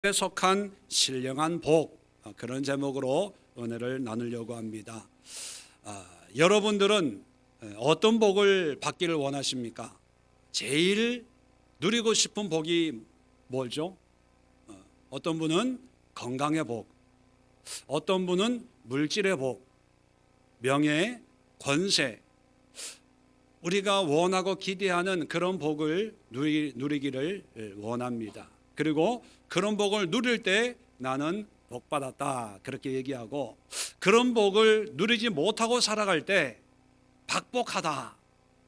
에 속한 신령한 복, 그런 제목으로 은혜를 나누려고 합니다. 여러분들은 어떤 복을 받기를 원하십니까? 제일 누리고 싶은 복이 뭐죠? 어떤 분은 건강의 복, 어떤 분은 물질의 복, 명예, 권세, 우리가 원하고 기대하는 그런 복을 누리기를 원합니다. 그리고 그런 복을 누릴 때 나는 복 받았다 그렇게 얘기하고, 그런 복을 누리지 못하고 살아갈 때 박복하다,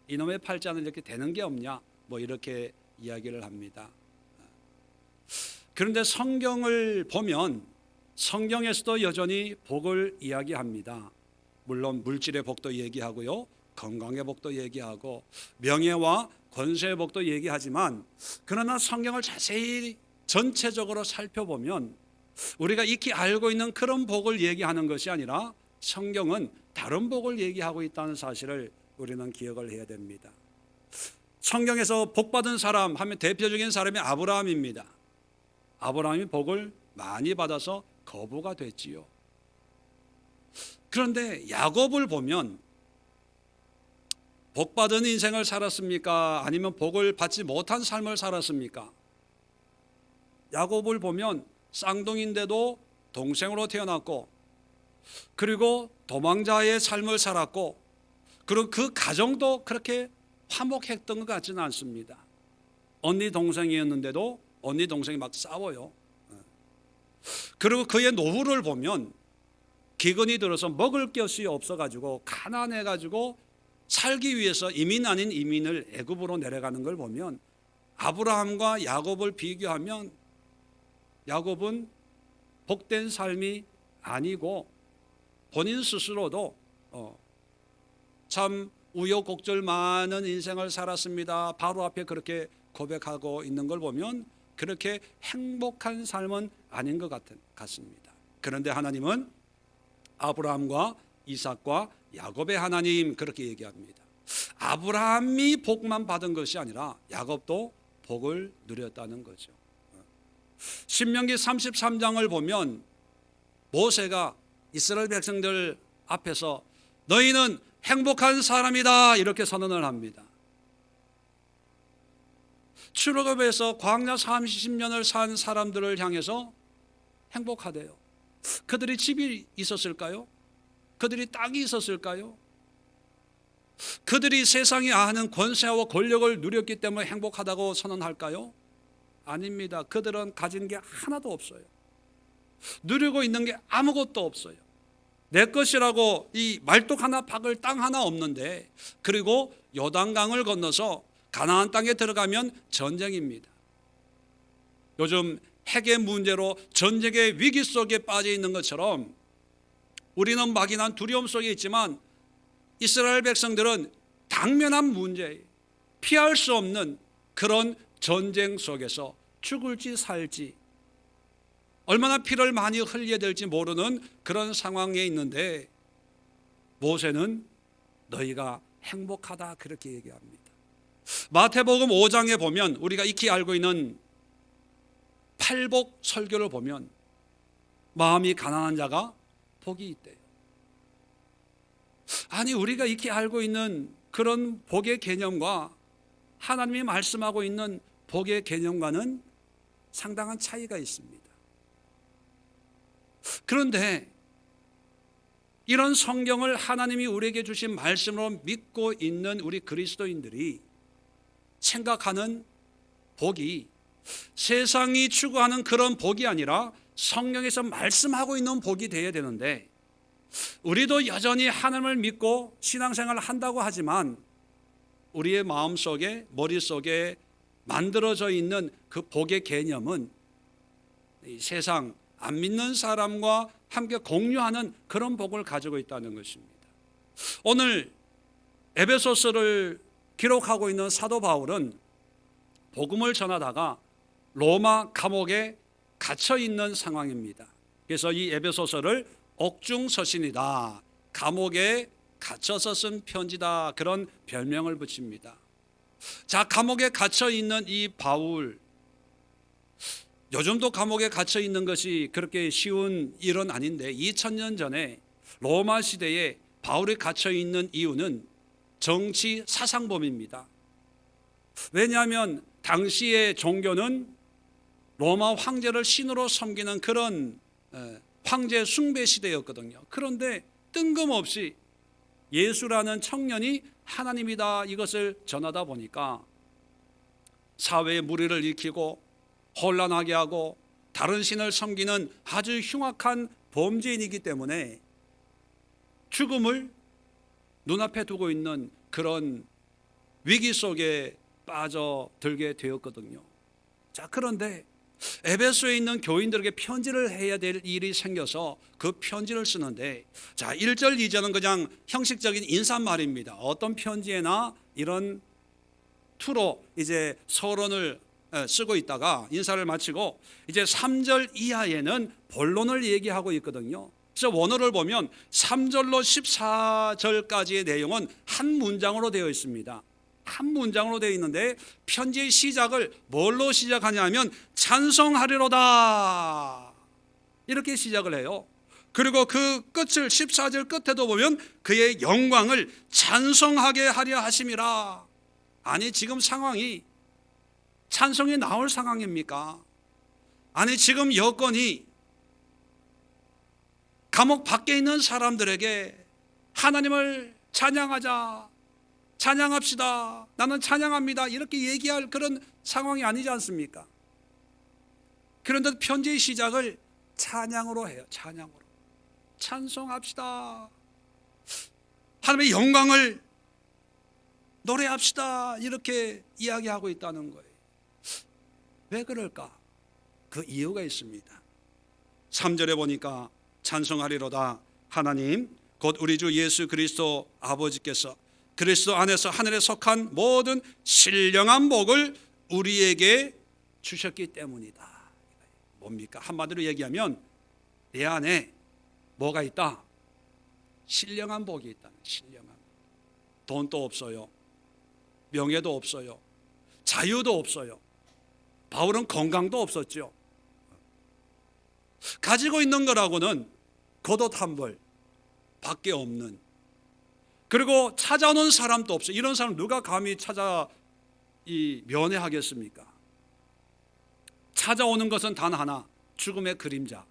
이놈의 팔자는 이렇게 되는 게 없냐, 뭐 이렇게 이야기를 합니다. 그런데 성경을 보면 성경에서도 여전히 복을 이야기합니다. 물론 물질의 복도 얘기하고요, 건강의 복도 얘기하고 명예와 권세의 복도 얘기하지만, 그러나 성경을 자세히 전체적으로 살펴보면 우리가 익히 알고 있는 그런 복을 얘기하는 것이 아니라 성경은 다른 복을 얘기하고 있다는 사실을 우리는 기억을 해야 됩니다. 성경에서 복받은 사람 하면 대표적인 사람이 아브라함입니다. 아브라함이 복을 많이 받아서 거부가 됐지요. 그런데 야곱을 보면 복받은 인생을 살았습니까? 아니면 복을 받지 못한 삶을 살았습니까? 야곱을 보면 쌍둥이인데도 동생으로 태어났고, 그리고 도망자의 삶을 살았고, 그리고 그 가정도 그렇게 화목했던 것 같지는 않습니다. 언니 동생이었는데도 언니 동생이 막 싸워요. 그리고 그의 노후를 보면 기근이 들어서 먹을 것이 없어가지고 가난해가지고 살기 위해서 이민 아닌 이민을 애굽으로 내려가는 걸 보면, 아브라함과 야곱을 비교하면 야곱은 복된 삶이 아니고 본인 스스로도 참 우여곡절 많은 인생을 살았습니다, 바로 앞에 그렇게 고백하고 있는 걸 보면 그렇게 행복한 삶은 아닌 것 같습니다. 그런데 하나님은 아브라함과 이삭과 야곱의 하나님 그렇게 얘기합니다. 아브라함이 복만 받은 것이 아니라 야곱도 복을 누렸다는 거죠. 신명기 33장을 보면 모세가 이스라엘 백성들 앞에서 너희는 행복한 사람이다 이렇게 선언을 합니다. 출애굽에서 광야 30년을 산 사람들을 향해서 행복하대요. 그들이 집이 있었을까요? 그들이 땅이 있었을까요? 그들이 세상이 아는 권세와 권력을 누렸기 때문에 행복하다고 선언할까요? 아닙니다. 그들은 가진 게 하나도 없어요. 누리고 있는 게 아무것도 없어요. 내 것이라고 이 말뚝 하나 박을 땅 하나 없는데, 그리고 요단강을 건너서 가나안 땅에 들어가면 전쟁입니다. 요즘 핵의 문제로 전쟁의 위기 속에 빠져 있는 것처럼 우리는 막연한 두려움 속에 있지만, 이스라엘 백성들은 당면한 문제, 피할 수 없는 그런 전쟁 속에서 죽을지 살지, 얼마나 피를 많이 흘려야 될지 모르는 그런 상황에 있는데, 모세는 너희가 행복하다 그렇게 얘기합니다. 마태복음 5장에 보면 우리가 익히 알고 있는 팔복 설교를 보면 마음이 가난한 자가 복이 있대요. 아니, 우리가 익히 알고 있는 그런 복의 개념과 하나님이 말씀하고 있는 복의 개념과는 상당한 차이가 있습니다. 그런데 이런 성경을 하나님이 우리에게 주신 말씀으로 믿고 있는 우리 그리스도인들이 생각하는 복이 세상이 추구하는 그런 복이 아니라 성경에서 말씀하고 있는 복이 되어야 되는데, 우리도 여전히 하나님을 믿고 신앙생활을 한다고 하지만 우리의 마음속에, 머릿속에 만들어져 있는 그 복의 개념은 세상 안 믿는 사람과 함께 공유하는 그런 복을 가지고 있다는 것입니다. 오늘 에베소서를 기록하고 있는 사도 바울은 복음을 전하다가 로마 감옥에 갇혀 있는 상황입니다. 그래서 이 에베소서를 옥중서신이다, 감옥에 갇혀서 쓴 편지다, 그런 별명을 붙입니다. 자, 감옥에 갇혀 있는 이 바울, 요즘도 감옥에 갇혀 있는 것이 그렇게 쉬운 일은 아닌데 2000년 전에 로마 시대에 바울이 갇혀 있는 이유는 정치 사상범입니다. 왜냐하면 당시의 종교는 로마 황제를 신으로 섬기는 그런 황제 숭배 시대였거든요. 그런데 뜬금없이 예수라는 청년이 하나님이다 이것을 전하다 보니까 사회의 무리를 일으키고 혼란하게 하고 다른 신을 섬기는 아주 흉악한 범죄인이기 때문에 죽음을 눈앞에 두고 있는 그런 위기 속에 빠져들게 되었거든요. 자, 그런데 에베소에 있는 교인들에게 편지를 해야 될 일이 생겨서 그 편지를 쓰는데, 자, 1절 2절은 그냥 형식적인 인사말입니다. 어떤 편지에나 이런 투로 이제 서론을 쓰고 있다가 인사를 마치고 이제 3절 이하에는 본론을 얘기하고 있거든요. 그래서 원어를 보면 3절로 14절까지의 내용은 한 문장으로 되어 있습니다. 한 문장으로 되어 있는데 편지의 시작을 뭘로 시작하냐면 찬송하리로다 이렇게 시작을 해요. 그리고 그 끝을 14절 끝에도 보면 그의 영광을 찬송하게 하려 하심이라. 아니, 지금 상황이 찬송이 나올 상황입니까? 아니, 지금 여건이 감옥 밖에 있는 사람들에게 하나님을 찬양하자, 찬양합시다, 나는 찬양합니다 이렇게 얘기할 그런 상황이 아니지 않습니까? 그런데 편지의 시작을 찬양으로 해요. 찬양으로 찬송합시다, 하나님의 영광을 노래합시다 이렇게 이야기하고 있다는 거예요. 왜 그럴까? 그 이유가 있습니다. 3절에 보니까 찬송하리로다 하나님 곧 우리 주 예수 그리스도 아버지께서 그리스도 안에서 하늘에 속한 모든 신령한 복을 우리에게 주셨기 때문이다. 뭡니까? 한마디로 얘기하면 내 안에 뭐가 있다? 신령한 복이 있다. 신령한 복. 돈도 없어요, 명예도 없어요, 자유도 없어요. 바울은 건강도 없었죠. 가지고 있는 거라고는 겉옷 한 벌 밖에 없는, 그리고 찾아오는 사람도 없어요. 이런 사람 누가 감히 면회하겠습니까? 찾아오는 것은 단 하나, 죽음의 그림자.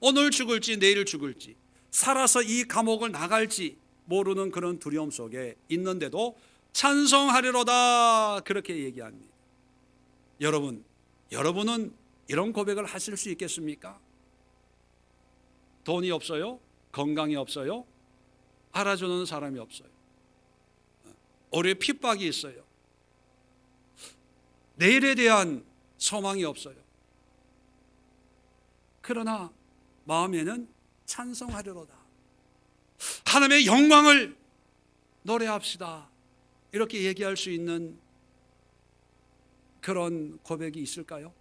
오늘 죽을지 내일 죽을지, 살아서 이 감옥을 나갈지 모르는 그런 두려움 속에 있는데도 찬송하리로다 그렇게 얘기합니다. 여러분은 이런 고백을 하실 수 있겠습니까? 돈이 없어요? 건강이 없어요? 알아주는 사람이 없어요. 오래 핍박이 있어요. 내일에 대한 소망이 없어요. 그러나 마음에는 찬송하리로다, 하나님의 영광을 노래합시다 이렇게 얘기할 수 있는 그런 고백이 있을까요?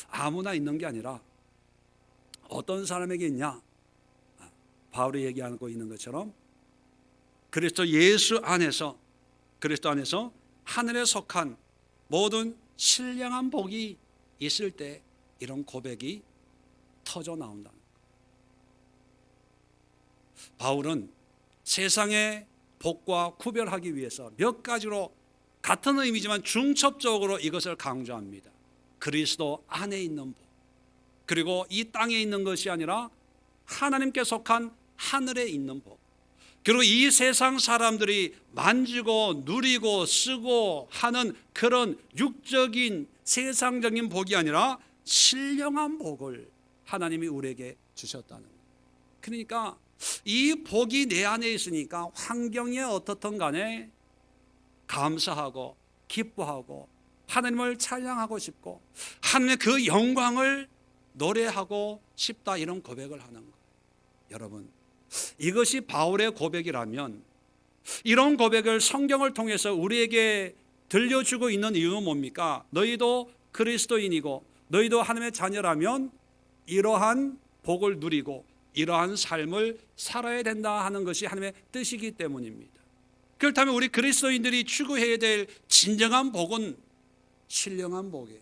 아무나 있는 게 아니라 어떤 사람에게 있냐? 바울이 얘기하고 있는 것처럼 그리스도 예수 안에서, 그리스도 안에서 하늘에 속한 모든 신령한 복이 있을 때 이런 고백이 터져 나온다는 거예요. 바울은 세상의 복과 구별하기 위해서 몇 가지로 같은 의미지만 중첩적으로 이것을 강조합니다. 그리스도 안에 있는 복, 그리고 이 땅에 있는 것이 아니라 하나님께 속한 하늘에 있는 복, 그리고 이 세상 사람들이 만지고 누리고 쓰고 하는 그런 육적인 세상적인 복이 아니라 신령한 복을 하나님이 우리에게 주셨다는 거예요. 그러니까 이 복이 내 안에 있으니까 환경이 어떻든 간에 감사하고 기뻐하고 하나님을 찬양하고 싶고 하나님의 그 영광을 노래하고 싶다, 이런 고백을 하는 거예요. 여러분, 이것이 바울의 고백이라면 이런 고백을 성경을 통해서 우리에게 들려주고 있는 이유는 뭡니까? 너희도 그리스도인이고 너희도 하나님의 자녀라면 이러한 복을 누리고 이러한 삶을 살아야 된다 하는 것이 하나님의 뜻이기 때문입니다. 그렇다면 우리 그리스도인들이 추구해야 될 진정한 복은 신령한 복이,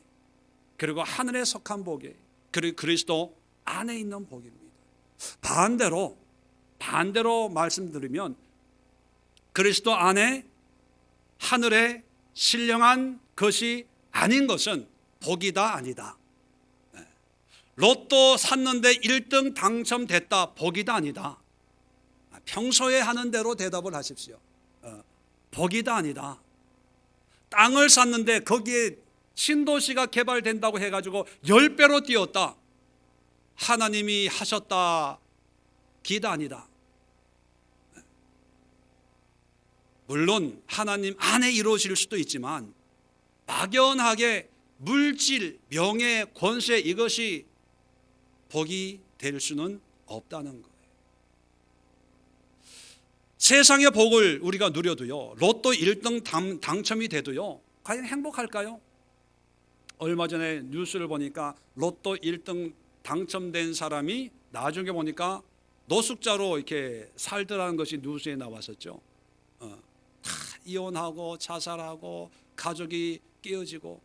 그리고 하늘에 속한 복이, 그리고 그리스도 안에 있는 복입니다. 반대로 말씀드리면 그리스도 안에 하늘에 신령한 것이 아닌 것은 복이다 아니다. 로또 샀는데 1등 당첨됐다, 복이다 아니다. 평소에 하는 대로 대답을 하십시오. 복이다 아니다. 땅을 샀는데 거기에 신도시가 개발된다고 해가지고 10배로 뛰었다, 하나님이 하셨다, 기다 아니다. 물론 하나님 안에 이루어질 수도 있지만 막연하게 물질, 명예, 권세, 이것이 복이 될 수는 없다는 거예요. 세상의 복을 우리가 누려도요, 로또 1등 당첨이 돼도요, 과연 행복할까요? 얼마 전에 뉴스를 보니까 로또 1등 당첨된 사람이 나중에 보니까 노숙자로 이렇게 살더라는 것이 뉴스에 나왔었죠. 다 이혼하고 자살하고 가족이 깨어지고.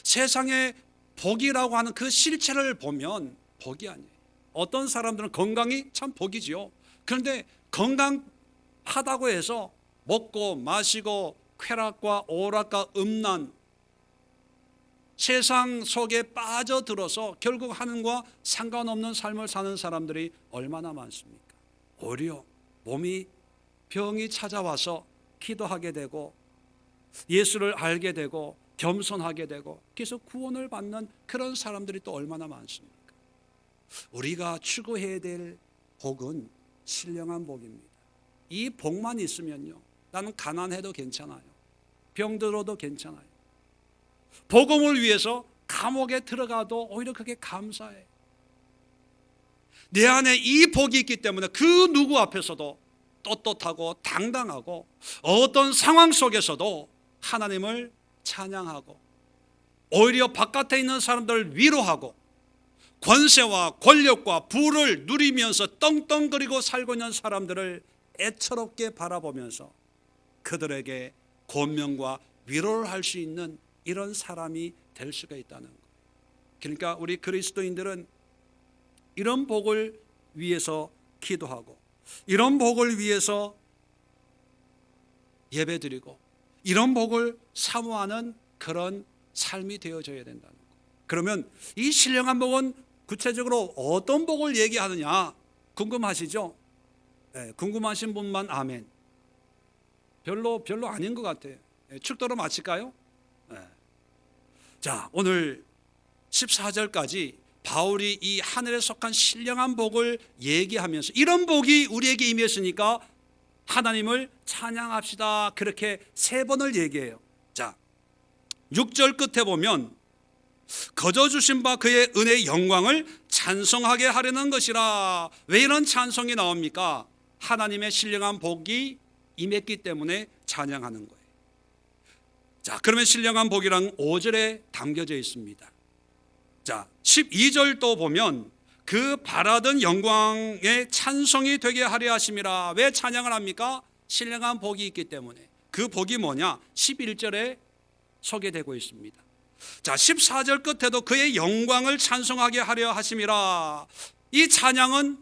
세상의 복이라고 하는 그 실체를 보면 복이 아니에요. 어떤 사람들은 건강이 참 복이지요. 그런데 건강하다고 해서 먹고 마시고 쾌락과 오락과 음란, 세상 속에 빠져들어서 결국 하나님과 상관없는 삶을 사는 사람들이 얼마나 많습니까? 오히려 몸이 병이 찾아와서 기도하게 되고 예수를 알게 되고 겸손하게 되고 그래서 구원을 받는 그런 사람들이 또 얼마나 많습니까? 우리가 추구해야 될 복은 신령한 복입니다. 이 복만 있으면요, 나는 가난해도 괜찮아요, 병들어도 괜찮아요. 복음을 위해서 감옥에 들어가도 오히려 그게 감사해. 내 안에 이 복이 있기 때문에 그 누구 앞에서도 떳떳하고 당당하고 어떤 상황 속에서도 하나님을 찬양하고 오히려 바깥에 있는 사람들을 위로하고 권세와 권력과 부를 누리면서 떵떵거리고 살고 있는 사람들을 애처롭게 바라보면서 그들에게 권면과 위로를 할 수 있는 이런 사람이 될 수가 있다는 거예요. 그러니까 우리 그리스도인들은 이런 복을 위해서 기도하고 이런 복을 위해서 예배드리고 이런 복을 사모하는 그런 삶이 되어져야 된다는 거예요. 그러면 이 신령한 복은 구체적으로 어떤 복을 얘기하느냐 궁금하시죠? 네, 궁금하신 분만 아멘. 별로 아닌 것 같아요. 네, 축도로 마칠까요? 네. 자, 오늘 14절까지 바울이 이 하늘에 속한 신령한 복을 얘기하면서 이런 복이 우리에게 임했으니까 하나님을 찬양합시다, 그렇게 3번을 얘기해요. 자, 6절 끝에 보면 거저 주신 바 그의 은혜의 영광을 찬송하게 하려는 것이라. 왜 이런 찬송이 나옵니까? 하나님의 신령한 복이 임했기 때문에 찬양하는 거예요. 자, 그러면 신령한 복이란 5절에 담겨져 있습니다. 자, 12절도 보면 그 바라던 영광의 찬송이 되게 하려 하심이라. 왜 찬양을 합니까? 신령한 복이 있기 때문에. 그 복이 뭐냐? 11절에 소개되고 있습니다. 자, 14절 끝에도 그의 영광을 찬송하게 하려 하심이라. 이 찬양은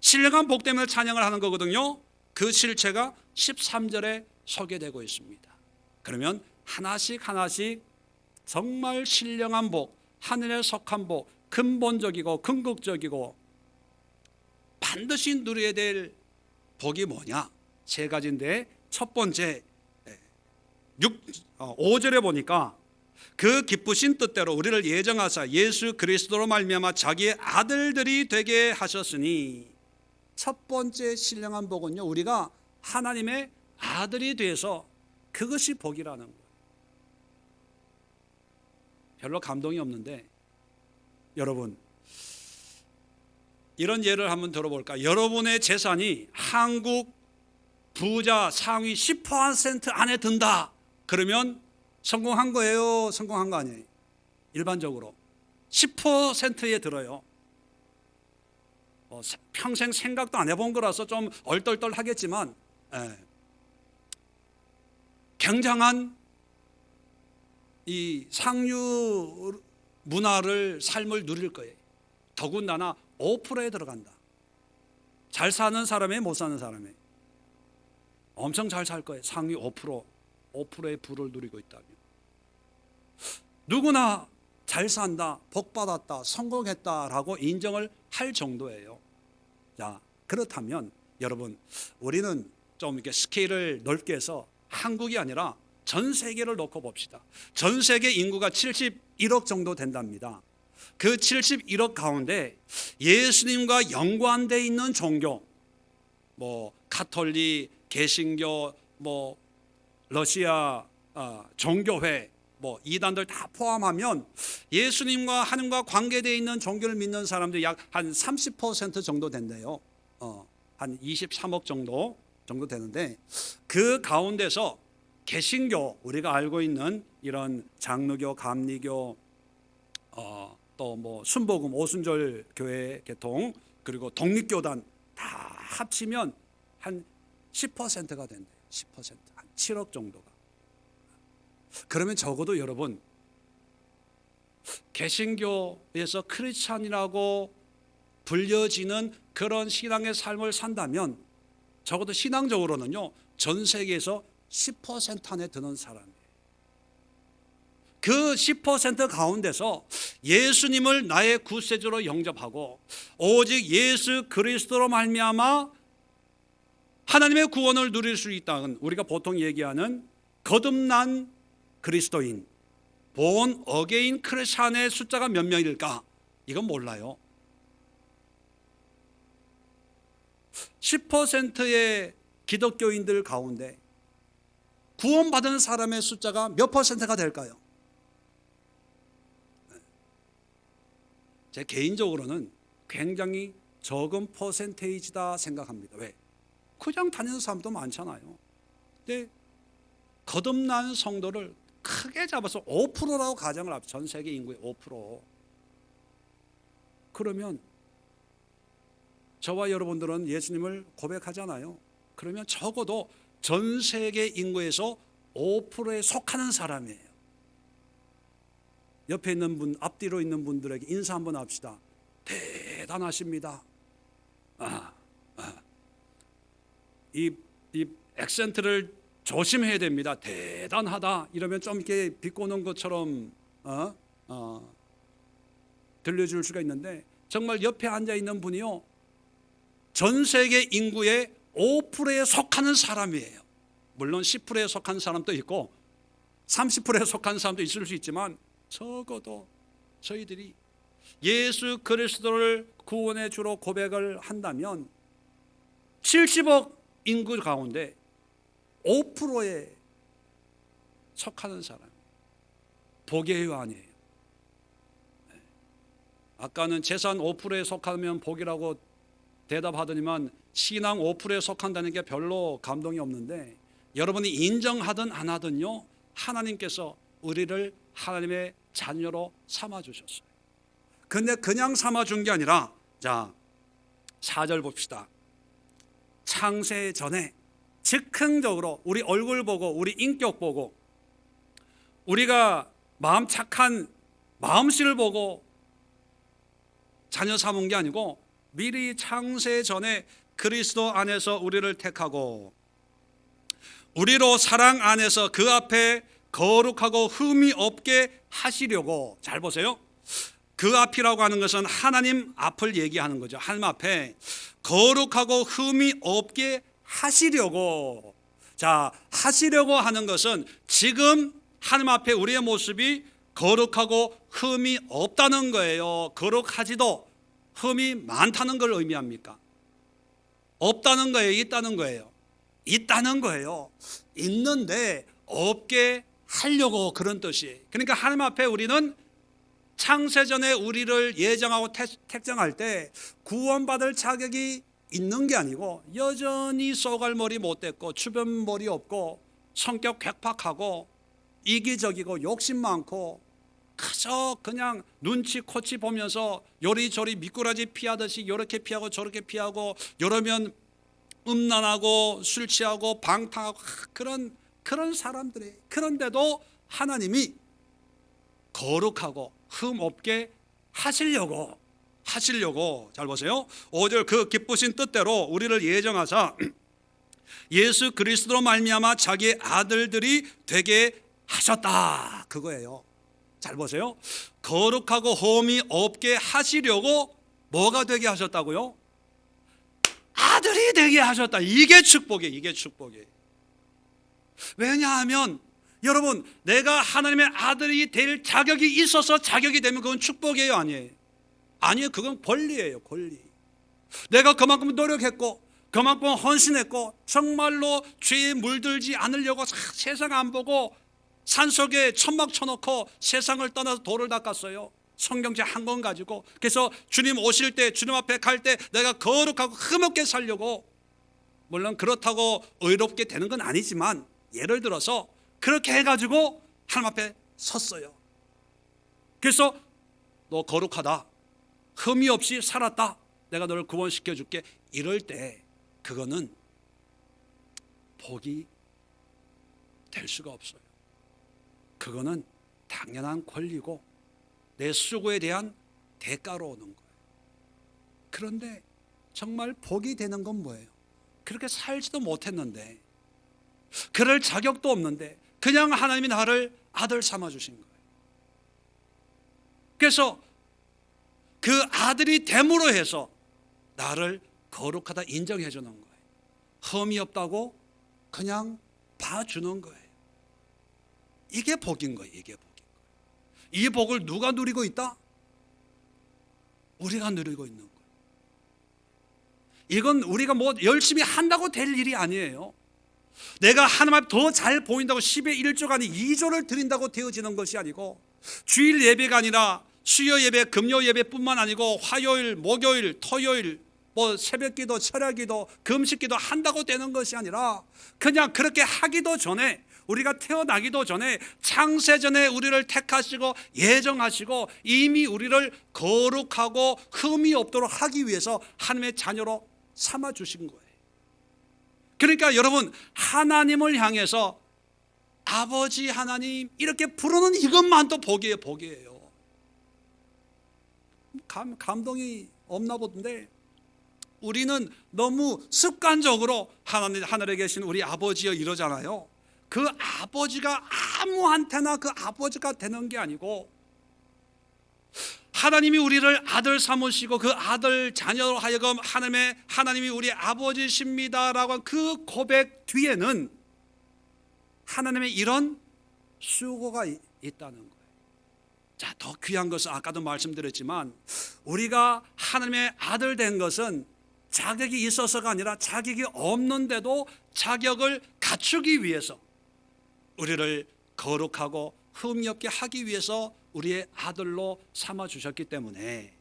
신령한 복 때문에 찬양을 하는 거거든요. 그 실체가 13절에 소개되고 있습니다. 그러면 하나씩 정말 신령한 복, 하늘에 속한 복, 근본적이고 궁극적이고 반드시 누려야 될 복이 뭐냐? 3가지인데 첫 번째 5절에 보니까 그 기쁘신 뜻대로 우리를 예정하사 예수 그리스도로 말미암아 자기의 아들들이 되게 하셨으니. 첫 번째 신령한 복은요, 우리가 하나님의 아들이 돼서 그것이 복이라는 거예요. 별로 감동이 없는데 여러분, 이런 예를 한번 들어볼까? 여러분의 재산이 한국 부자 상위 10% 안에 든다, 그러면 성공한 거예요? 성공한 거 아니에요? 일반적으로 10%에 들어요. 평생 생각도 안 해본 거라서 좀 얼떨떨하겠지만 굉장한 이 상류 문화를 삶을 누릴 거예요. 더군다나 5%에 들어간다. 잘 사는 사람이 못 사는 사람이 엄청 잘 살 거예요. 상위 5%의 부를 누리고 있다면 누구나 잘 산다, 복 받았다, 성공했다라고 인정을 할 정도예요. 자, 그렇다면 여러분, 우리는 좀 이렇게 스케일을 넓게 해서 한국이 아니라 전 세계를 놓고 봅시다. 전 세계 인구가 71억 정도 된답니다. 그 71억 가운데 예수님과 연관되어 있는 종교, 뭐 가톨릭, 개신교, 뭐 러시아 종교회, 뭐 이단들 다 포함하면 예수님과 하나님과 관계되어 있는 종교를 믿는 사람들이 약 한 30% 정도 된대요. 한 23억 정도 되는데, 그 가운데서 개신교, 우리가 알고 있는 이런 장로교, 감리교, 또 뭐 순복음, 오순절 교회 계통, 그리고 독립교단 다 합치면 한 10%가 된대요. 10%, 한 7억 정도가. 그러면 적어도 여러분, 개신교에서 크리스찬이라고 불려지는 그런 신앙의 삶을 산다면 적어도 신앙적으로는요, 전 세계에서 10% 안에 드는 사람이에요. 그 10% 가운데서 예수님을 나의 구세주로 영접하고 오직 예수 그리스도로 말미암아 하나님의 구원을 누릴 수 있다는, 우리가 보통 얘기하는 거듭난 그리스도인, 본 어게인 크리스찬의 숫자가 몇 명일까? 이건 몰라요. 10%의 기독교인들 가운데 구원받은 사람의 숫자가 몇 %가 될까요? 제 개인적으로는 굉장히 적은 퍼센테이지다 생각합니다. 왜? 그냥 다니는 사람도 많잖아요. 근데 거듭난 성도를 크게 잡아서 5%라고 가정을 합시다. 전 세계 인구의 5%. 그러면 저와 여러분들은 예수님을 고백하잖아요. 그러면 적어도 전 세계 인구에서 5%에 속하는 사람이에요. 옆에 있는 분, 앞뒤로 있는 분들에게 인사 한번 합시다. 대단하십니다. 이 액센트를 조심해야 됩니다. 대단하다 이러면 좀 이렇게 비꼬는 것처럼 들려줄 수가 있는데, 정말 옆에 앉아 있는 분이요, 전 세계 인구의 5%에 속하는 사람이에요. 물론 10%에 속한 사람도 있고 30%에 속한 사람도 있을 수 있지만, 적어도 저희들이 예수 그리스도를 구원의 주로 고백을 한다면 70억 인구 가운데 5%에 속하는 사람, 복의 요한이에요. 아까는 재산 5%에 속하면 복이라고 대답하더니만 신앙 5%에 속한다는 게 별로 감동이 없는데, 여러분이 인정하든 안 하든요, 하나님께서 우리를 하나님의 자녀로 삼아주셨어요. 근데 그냥 삼아준 게 아니라, 자 4절 봅시다. 창세 전에 즉흥적으로 우리 얼굴 보고 우리 인격 보고 우리가 마음 착한 마음씨를 보고 자녀 삼은 게 아니고, 미리 창세 전에 그리스도 안에서 우리를 택하고 우리로 사랑 안에서 그 앞에 거룩하고 흠이 없게 하시려고. 잘 보세요. 그 앞이라고 하는 것은 하나님 앞을 얘기하는 거죠. 하나님 앞에 거룩하고 흠이 없게 하시려고. 자, 하시려고 하는 것은 지금 하나님 앞에 우리의 모습이 거룩하고 흠이 없다는 거예요. 거룩하지도 흠이 많다는 걸 의미합니까? 없다는 거예요? 있다는 거예요? 있다는 거예요. 있는데 없게 하려고, 그런 뜻이에요. 그러니까 하나님 앞에 우리는 창세전에 우리를 예정하고 택정할 때 구원받을 자격이 있는 게 아니고, 여전히 쏘갈머리 못됐고 주변 머리 없고 성격 괴팍하고 이기적이고 욕심 많고 그저 그냥 눈치 코치 보면서 요리조리 미꾸라지 피하듯이 이렇게 피하고 저렇게 피하고, 이러면 음란하고 술 취하고 방탕하고 그런 사람들이. 그런데도 하나님이 거룩하고 흠 없게 하시려고 잘 보세요. 5절 그 기쁘신 뜻대로 우리를 예정하사 예수 그리스도로 말미암아 자기의 아들들이 되게 하셨다, 그거예요. 잘 보세요. 거룩하고 흠이 없게 하시려고 뭐가 되게 하셨다고요? 아들이 되게 하셨다. 이게 축복이에요. 이게 축복이에요. 왜냐하면 여러분, 내가 하나님의 아들이 될 자격이 있어서 자격이 되면 그건 축복이에요, 아니에요? 아니에요. 그건 권리예요, 권리. 내가 그만큼 노력했고 그만큼 헌신했고 정말로 죄에 물들지 않으려고 세상 안 보고 산속에 천막 쳐놓고 세상을 떠나서 돌을 닦았어요. 성경책 한 권 가지고. 그래서 주님 오실 때, 주님 앞에 갈 때 내가 거룩하고 흠없게 살려고, 물론 그렇다고 의롭게 되는 건 아니지만 예를 들어서 그렇게 해가지고 하나님 앞에 섰어요. 그래서 너 거룩하다, 흠이 없이 살았다, 내가 너를 구원시켜 줄게, 이럴 때 그거는 복이 될 수가 없어요. 그거는 당연한 권리고 내 수고에 대한 대가로 오는 거예요. 그런데 정말 복이 되는 건 뭐예요? 그렇게 살지도 못했는데, 그럴 자격도 없는데 그냥 하나님이 나를 아들 삼아 주신 거예요. 그래서 그 아들이 됨으로 해서 나를 거룩하다 인정해 주는 거예요. 흠이 없다고 그냥 봐주는 거예요. 이게 복인 거예요. 이게 복인 거예요. 이 복을 누가 누리고 있다? 우리가 누리고 있는 거예요. 이건 우리가 뭐 열심히 한다고 될 일이 아니에요. 내가 하나님 앞에 더 잘 보인다고 10의 1조가 아니 2조를 드린다고 되어지는 것이 아니고, 주일 예배가 아니라 수요 예배, 금요 예배뿐만 아니고 화요일, 목요일, 토요일, 뭐 새벽기도, 철야기도, 금식기도 한다고 되는 것이 아니라, 그냥 그렇게 하기도 전에, 우리가 태어나기도 전에 창세전에 우리를 택하시고 예정하시고 이미 우리를 거룩하고 흠이 없도록 하기 위해서 하나님의 자녀로 삼아 주신 거예요. 그러니까 여러분, 하나님을 향해서 아버지 하나님 이렇게 부르는 이것만도 복이에요. 복이에요. 감동이 없나 본데, 우리는 너무 습관적으로 하나님 하늘에 계신 우리 아버지여 이러잖아요. 그 아버지가 아무한테나 그 아버지가 되는 게 아니고, 하나님이 우리를 아들 삼으시고 그 아들 자녀로 하여금 하나님이 우리 아버지십니다라고 한 그 고백 뒤에는 하나님의 이런 수고가 있다는 거예요. 자, 더 귀한 것은 아까도 말씀드렸지만, 우리가 하나님의 아들 된 것은 자격이 있어서가 아니라 자격이 없는데도 자격을 갖추기 위해서, 우리를 거룩하고 흠이 없게 하기 위해서 우리의 아들로 삼아 주셨기 때문에,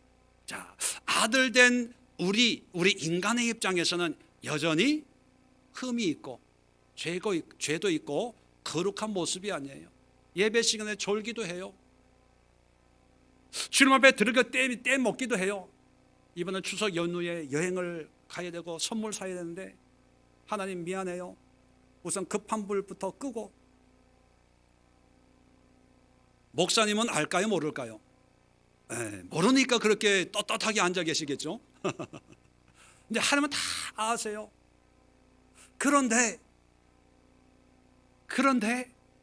자, 아들 된 우리 인간의 입장에서는 여전히 흠이 있고 죄도 있고 거룩한 모습이 아니에요. 예배 시간에 졸기도 해요. 주님 앞에 들어가 떼 먹기도 해요. 이번에 추석 연휴에 여행을 가야 되고 선물 사야 되는데, 하나님 미안해요, 우선 급한 불부터 끄고. 목사님은 알까요, 모를까요? 모르니까 그렇게 떳떳하게 앉아 계시겠죠. 근데 하나님은 다 아세요. 그런데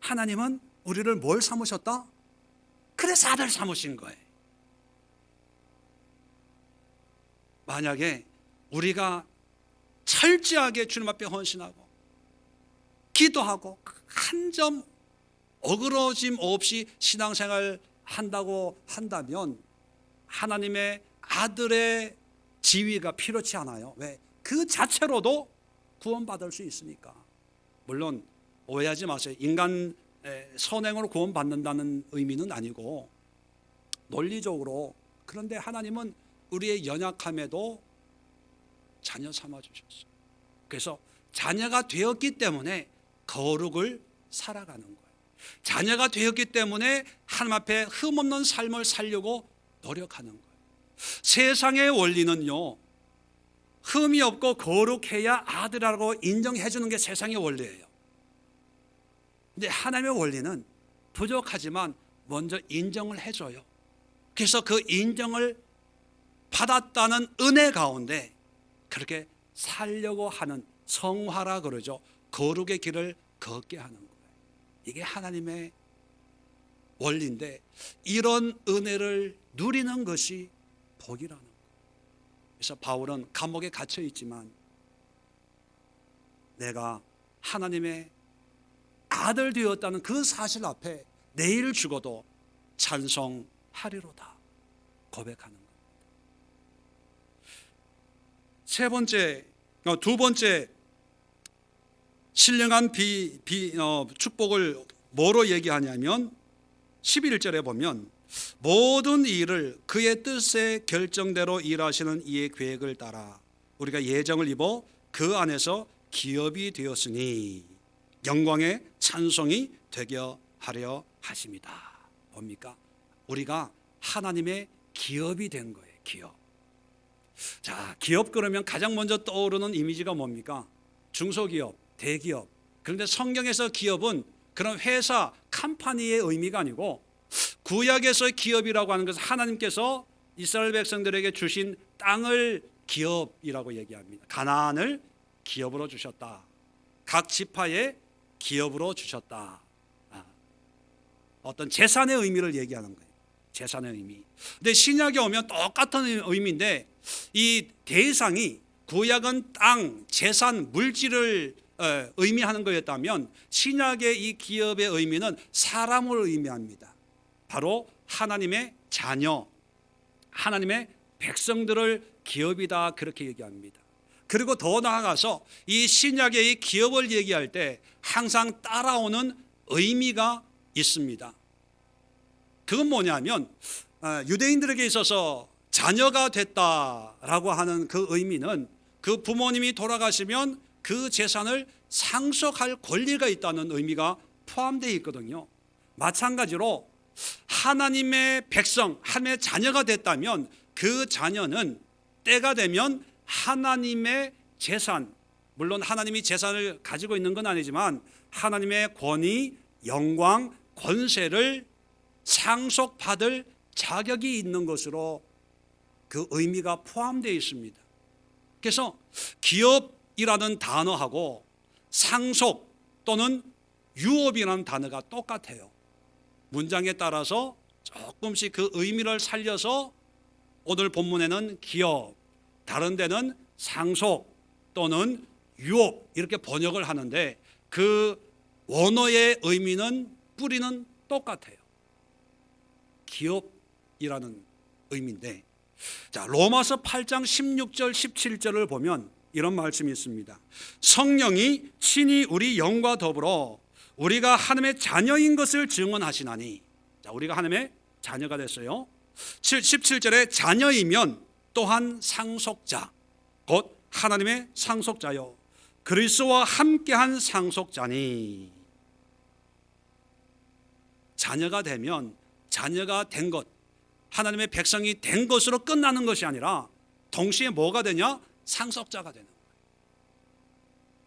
하나님은 우리를 뭘 삼으셨다? 그래서 아들 삼으신 거예요. 만약에 우리가 철저하게 주님 앞에 헌신하고 기도하고 한 점 어그러짐 없이 신앙생활 한다고 한다면 하나님의 아들의 지위가 필요치 않아요. 왜? 그 자체로도 구원받을 수 있으니까. 물론 오해하지 마세요. 인간 선행으로 구원받는다는 의미는 아니고 논리적으로. 그런데 하나님은 우리의 연약함에도 자녀 삼아 주셨어요. 그래서 자녀가 되었기 때문에 거룩을 살아가는 거예요. 자녀가 되었기 때문에 하나님 앞에 흠없는 삶을 살려고 노력하는 거예요. 세상의 원리는요, 흠이 없고 거룩해야 아들이라고 인정해 주는 게 세상의 원리예요. 근데 하나님의 원리는 부족하지만 먼저 인정을 해줘요. 그래서 그 인정을 받았다는 은혜 가운데 그렇게 살려고 하는, 성화라 그러죠. 거룩의 길을 걷게 하는 거예요. 이게 하나님의 원리인데, 이런 은혜를 누리는 것이 복이라는 거예요. 그래서 바울은 감옥에 갇혀 있지만 내가 하나님의 아들 되었다는 그 사실 앞에 내일 죽어도 찬송하리로다 고백하는 겁니다. 두 번째 신령한 축복을 뭐로 얘기하냐면 11절에 보면 모든 일을 그의 뜻의 결정대로 일하시는 이의 계획을 따라 우리가 예정을 입어 그 안에서 기업이 되었으니 영광의 찬송이 되게 하려 하십니다. 뭡니까? 우리가 하나님의 기업이 된 거예요. 기업. 자, 기업 그러면 가장 먼저 떠오르는 이미지가 뭡니까? 중소기업, 대기업. 그런데 성경에서 기업은 그런 회사, 컴퍼니의 의미가 아니고 구약에서의 기업이라고 하는 것은 하나님께서 이스라엘 백성들에게 주신 땅을 기업이라고 얘기합니다. 가나안을 기업으로 주셨다. 각 지파의 기업으로 주셨다. 어떤 재산의 의미를 얘기하는 거예요. 재산의 의미. 근데 신약에 오면 똑같은 의미인데 이 대상이 구약은 땅, 재산, 물질을 의미하는 거였다면 신약의 이 기업의 의미는 사람을 의미합니다. 바로 하나님의 자녀, 하나님의 백성들을 기업이다 그렇게 얘기합니다. 그리고 더 나아가서 이 신약의 이 기업을 얘기할 때 항상 따라오는 의미가 있습니다. 그건 뭐냐면 유대인들에게 있어서 자녀가 됐다라고 하는 그 의미는 그 부모님이 돌아가시면 그 재산을 상속할 권리가 있다는 의미가 포함되어 있거든요. 마찬가지로 하나님의 백성, 하나님의 자녀가 됐다면 그 자녀는 때가 되면 하나님의 재산, 물론 하나님이 재산을 가지고 있는 건 아니지만 하나님의 권위, 영광, 권세를 상속받을 자격이 있는 것으로 그 의미가 포함되어 있습니다. 그래서 기업이라는 단어하고 상속 또는 유업이라는 단어가 똑같아요. 문장에 따라서 조금씩 그 의미를 살려서 오늘 본문에는 기업, 다른 데는 상속 또는 유업 이렇게 번역을 하는데 그 원어의 의미는 뿌리는 똑같아요. 기업이라는 의미인데, 자, 로마서 8장 16절 17절을 보면 이런 말씀이 있습니다. 성령이 친히 우리 영과 더불어 우리가 하나님의 자녀인 것을 증언하시나니, 자, 우리가 하나님의 자녀가 됐어요. 17절에 자녀이면 또한 상속자, 곧 하나님의 상속자요 그리스도와 함께한 상속자니. 자녀가 되면 자녀가 된 것, 하나님의 백성이 된 것으로 끝나는 것이 아니라 동시에 뭐가 되냐? 상속자가 되는 거예요.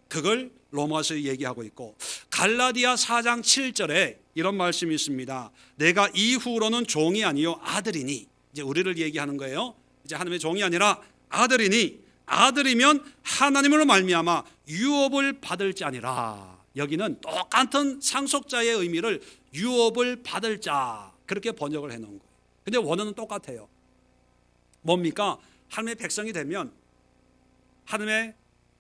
그걸 로마서에 얘기하고 있고, 갈라디아 4장 7절에 이런 말씀이 있습니다. 내가 이후로는 종이 아니요 아들이니. 이제 우리를 얘기하는 거예요. 이제 하나님의 종이 아니라 아들이니, 아들이면 하나님으로 말미암아 유업을 받을 자니라. 여기는 똑같은 상속자의 의미를 유업을 받을 자 그렇게 번역을 해놓은 거예요. 근데 원어는 똑같아요. 뭡니까? 하나님의 백성이 되면, 하나님의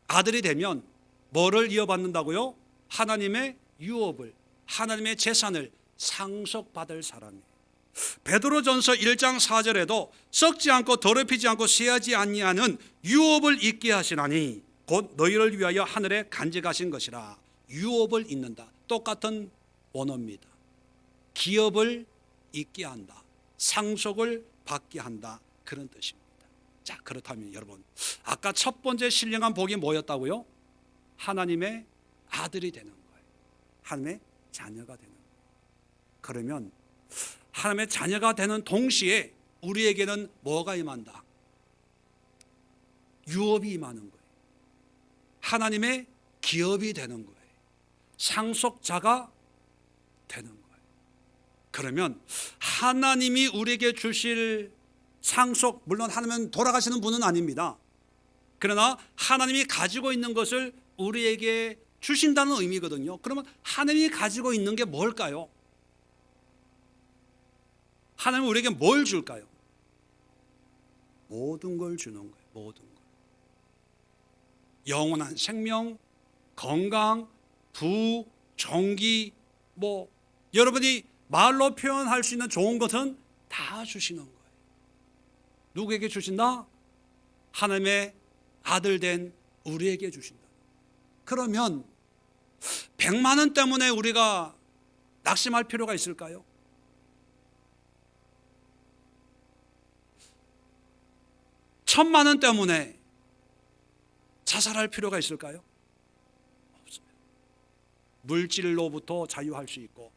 아들이 되면 뭐를 이어받는다고요? 하나님의 유업을, 하나님의 재산을 상속받을 사람이에요. 베드로전서 1장 4절에도 썩지 않고 더럽히지 않고 쇠하지 아니하는 유업을 잊게 하시나니 곧 너희를 위하여 하늘에 간직하신 것이라. 유업을 잊는다. 똑같은 원어입니다. 기업을 잊게 한다. 상속을 받게 한다. 그런 뜻입니다. 자, 그렇다면 여러분, 아까 첫 번째 신령한 복이 뭐였다고요? 하나님의 아들이 되는 거예요. 하나님의 자녀가 되는 거예요. 그러면 하나님의 자녀가 되는 동시에 우리에게는 뭐가 임한다? 유업이 임하는 거예요. 하나님의 기업이 되는 거예요. 상속자가 되는 거예요. 그러면 하나님이 우리에게 주실 상속, 물론 하나님은 돌아가시는 분은 아닙니다. 그러나 하나님이 가지고 있는 것을 우리에게 주신다는 의미거든요. 그러면 하나님이 가지고 있는 게 뭘까요? 하나님은 우리에게 뭘 줄까요? 모든 걸 주는 거예요. 모든 걸. 영원한 생명, 건강, 부, 정기, 여러분이 말로 표현할 수 있는 좋은 것은 다 주시는 거예요. 누구에게 주신다? 하나님의 아들 된 우리에게 주신다. 그러면 100만 원 때문에 우리가 낙심할 필요가 있을까요? 천만 원 때문에 자살할 필요가 있을까요? 없습니다. 물질로부터 자유할 수 있고,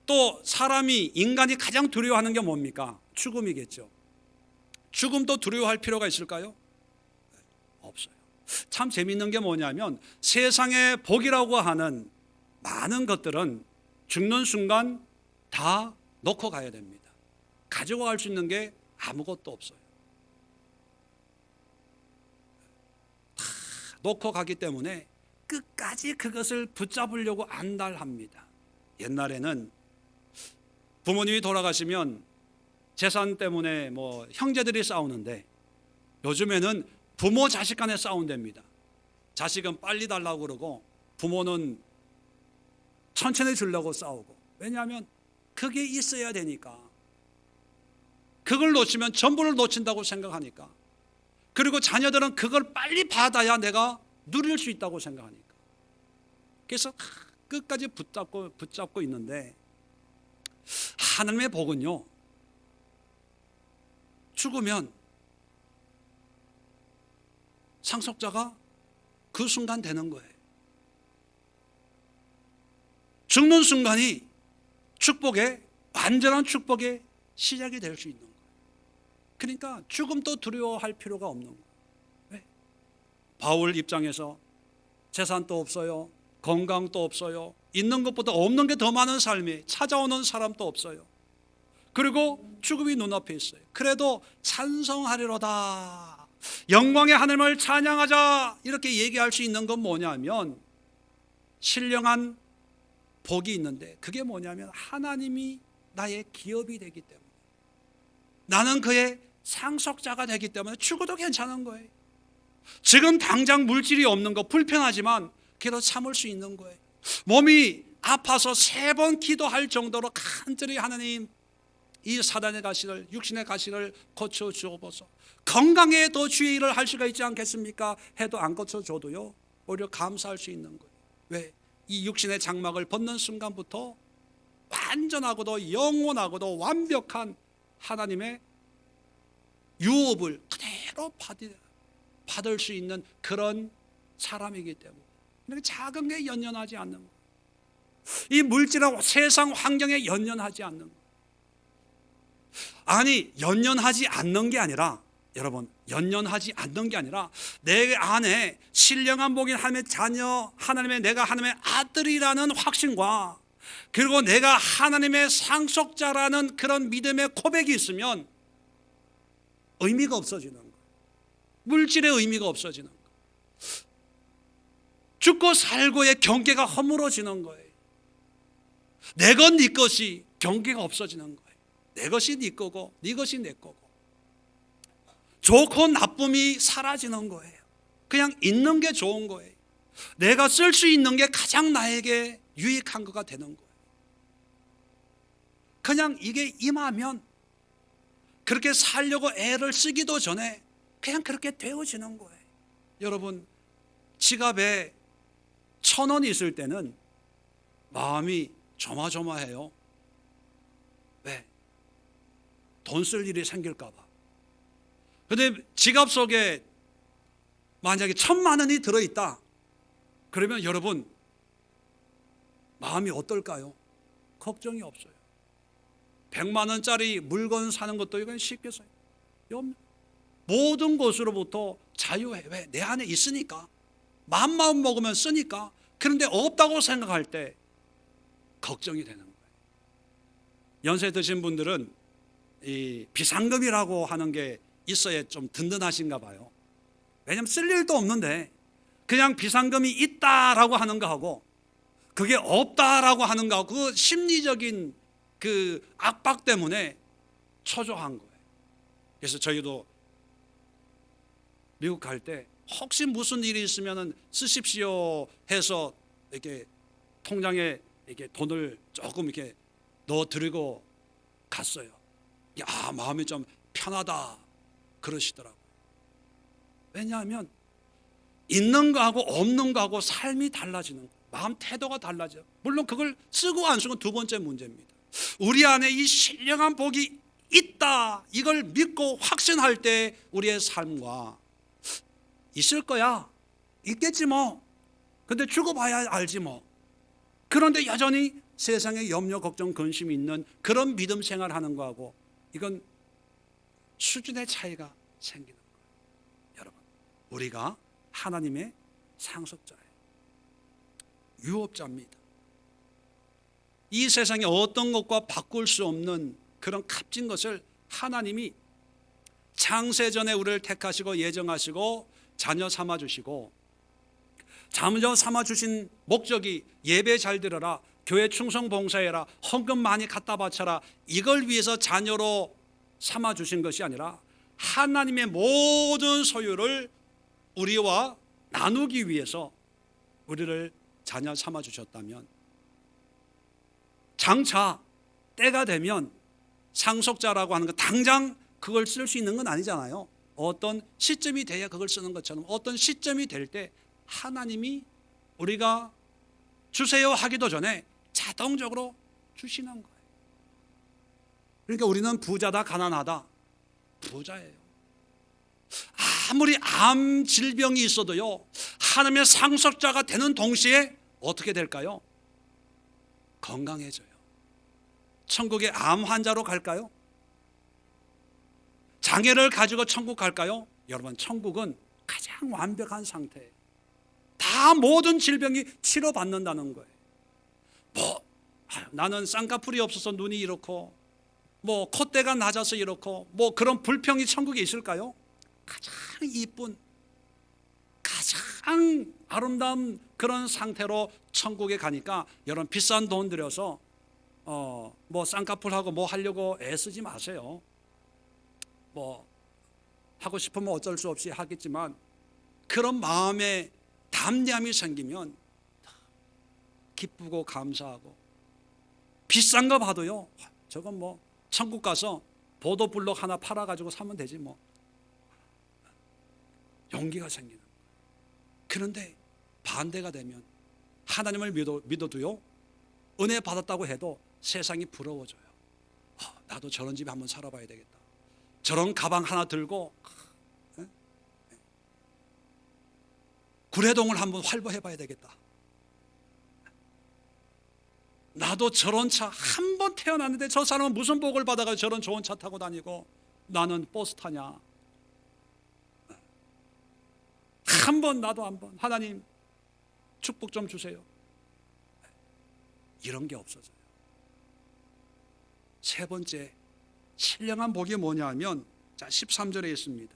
또 사람이, 인간이 가장 두려워하는 게 뭡니까? 죽음이겠죠. 죽음도 두려워할 필요가 있을까요? 없어요. 참 재미있는 게 뭐냐면 세상의 복이라고 하는 많은 것들은 죽는 순간 다 놓고 가야 됩니다. 가지고 갈 수 있는 게 아무것도 없어요. 다 놓고 가기 때문에 끝까지 그것을 붙잡으려고 안달합니다. 옛날에는 부모님이 돌아가시면 재산 때문에 형제들이 싸우는데, 요즘에는 부모 자식 간에 싸운답니다. 자식은 빨리 달라고 그러고 부모는 천천히 주려고 싸우고. 왜냐하면 그게 있어야 되니까. 그걸 놓치면 전부를 놓친다고 생각하니까. 그리고 자녀들은 그걸 빨리 받아야 내가 누릴 수 있다고 생각하니까. 그래서 끝까지 붙잡고 있는데, 하나님의 복은요, 죽으면 상속자가 그 순간 되는 거예요. 죽는 순간이 축복의, 완전한 축복의 시작이 될 수 있는 거예요. 그러니까 죽음도 두려워할 필요가 없는 거예요. 왜? 바울 입장에서 재산도 없어요, 건강도 없어요, 있는 것보다 없는 게 더 많은 삶이 찾아오는 사람도 없어요. 그리고 죽음이 눈앞에 있어요. 그래도 찬송하리로다, 영광의 하나님을 찬양하자, 이렇게 얘기할 수 있는 건 뭐냐면 신령한 복이 있는데, 그게 뭐냐면 하나님이 나의 기업이 되기 때문에, 나는 그의 상속자가 되기 때문에 죽어도 괜찮은 거예요. 지금 당장 물질이 없는 거 불편하지만 그래도 참을 수 있는 거예요. 몸이 아파서 3번 기도할 정도로 간절히 하나님, 이 사단의 가시를, 육신의 가시를 고쳐주옵소서. 건강에 더 주의 일을 할 수가 있지 않겠습니까? 해도 안 고쳐줘도요, 오히려 감사할 수 있는 거예요. 왜? 이 육신의 장막을 벗는 순간부터 완전하고도 영원하고도 완벽한 하나님의 유업을 그대로 받을 수 있는 그런 사람이기 때문에, 작은 게 연연하지 않는 거예요. 이 물질하고 세상 환경에 연연하지 않는 거예요. 아니, 연연하지 않는 게 아니라, 여러분, 연연하지 않는 게 아니라 내 안에 신령한 복인 하나님의 자녀, 내가 하나님의 아들이라는 확신과, 그리고 내가 하나님의 상속자라는 그런 믿음의 고백이 있으면 의미가 없어지는 거예요. 물질의 의미가 없어지는 거예요. 죽고 살고의 경계가 허물어지는 거예요. 내 것 네 것이 경계가 없어지는 거예요. 내 것이 네 거고 네 것이 내 거고, 좋고 나쁨이 사라지는 거예요. 그냥 있는 게 좋은 거예요. 내가 쓸 수 있는 게 가장 나에게 유익한 거가 되는 거예요. 그냥 이게 임하면 그렇게 살려고 애를 쓰기도 전에 그냥 그렇게 되어지는 거예요. 여러분, 지갑에 1,000원 있을 때는 마음이 조마조마해요. 왜? 돈 쓸 일이 생길까 봐. 그런데 지갑 속에 만약에 1,000만 원이 들어있다, 그러면 여러분 마음이 어떨까요? 걱정이 없어요. 100만 원짜리 물건 사는 것도 이건 쉽게 사요. 모든 것으로부터 자유해. 왜? 내 안에 있으니까. 마음 먹으면 쓰니까. 그런데 없다고 생각할 때 걱정이 되는 거예요. 연세 드신 분들은 이 비상금이라고 하는 게 있어야 좀 든든하신가 봐요. 왜냐하면 쓸 일도 없는데 그냥 비상금이 있다라고 하는 거하고 그게 없다라고 하는 거하고 그 심리적인 그 압박 때문에 초조한 거예요. 그래서 저희도 미국 갈 때 혹시 무슨 일이 있으면 쓰십시오 해서 이렇게 통장에 이렇게 돈을 조금 이렇게 넣어드리고 갔어요. 야, 마음이 좀 편하다 그러시더라고요. 왜냐하면 있는 거하고 없는 거하고 삶이 달라지는 거예요. 마음 태도가 달라져요. 물론 그걸 쓰고 안 쓰고 두 번째 문제입니다. 우리 안에 이 신령한 복이 있다 이걸 믿고 확신할 때 우리의 삶과 있을 거야, 있겠지 뭐, 근데 죽어봐야 알지 뭐, 그런데 여전히 세상에 염려 걱정 근심이 있는 그런 믿음 생활하는 거하고 이건 수준의 차이가 생기는 거예요. 여러분, 우리가 하나님의 상속자예요. 유업자입니다. 이 세상에 어떤 것과 바꿀 수 없는 그런 값진 것을 하나님이 창세전에 우리를 택하시고 예정하시고 자녀 삼아주시고, 자녀 삼아주신 목적이 예배 잘 들어라, 교회 충성 봉사해라, 헌금 많이 갖다 바쳐라, 이걸 위해서 자녀로 삼아주신 것이 아니라 하나님의 모든 소유를 우리와 나누기 위해서 우리를 자녀 삼아주셨다면 장차 때가 되면 상속자라고 하는 거 당장 그걸 쓸 수 있는 건 아니잖아요. 어떤 시점이 돼야 그걸 쓰는 것처럼 어떤 시점이 될 때 하나님이 우리가 주세요 하기도 전에 자동적으로 주시는 거예요. 그러니까 우리는 부자다 가난하다, 부자예요. 아무리 암 질병이 있어도요, 하나님의 상속자가 되는 동시에 어떻게 될까요? 건강해져요. 천국에 암 환자로 갈까요? 장애를 가지고 천국 갈까요? 여러분, 천국은 가장 완벽한 상태예요. 다 모든 질병이 치료받는다는 거예요. 나는 쌍꺼풀이 없어서 눈이 이렇고, 콧대가 낮아서 이렇고, 그런 불평이 천국에 있을까요? 가장 이쁜, 가장 아름다운 그런 상태로 천국에 가니까 여러분, 비싼 돈 들여서 쌍꺼풀하고 하려고 애쓰지 마세요. 하고 싶으면 어쩔 수 없이 하겠지만 그런 마음에 담대함이 생기면 기쁘고 감사하고, 비싼 거 봐도요, 저건 천국 가서 보도블록 하나 팔아가지고 사면 되지 용기가 생기는 거예요. 그런데 반대가 되면 하나님을 믿어도요, 은혜 받았다고 해도 세상이 부러워져요. 나도 저런 집에 한번 살아봐야 되겠다, 저런 가방 하나 들고 구례동을 한번 활보해봐야 되겠다, 나도 저런 차 한 번 태어났는데 저 사람은 무슨 복을 받아가지고 저런 좋은 차 타고 다니고 나는 버스 타냐. 나도 한번 하나님 축복 좀 주세요, 이런 게 없어져요. 세 번째 신령한 복이 뭐냐 하면 13절에 있습니다.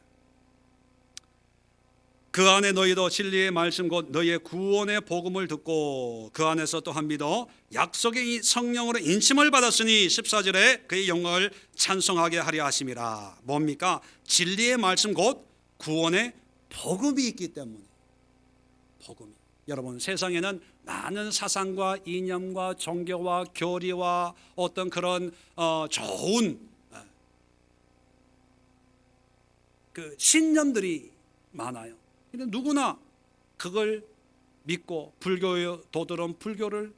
그 안에 너희도 진리의 말씀 곧 너희의 구원의 복음을 듣고 그 안에서 또한 믿어 약속의 성령으로 인침을 받았으니 14절에 그의 영광을 찬송하게 하려 하심이라. 뭡니까? 진리의 말씀 곧 구원의 복음이 있기 때문에. 복음이, 여러분, 세상에는 많은 사상과 이념과 종교와 교리와 어떤 그런 좋은 그 신념들이 많아요. 근데 누구나 그걸 믿고, 불교도들은 불교를,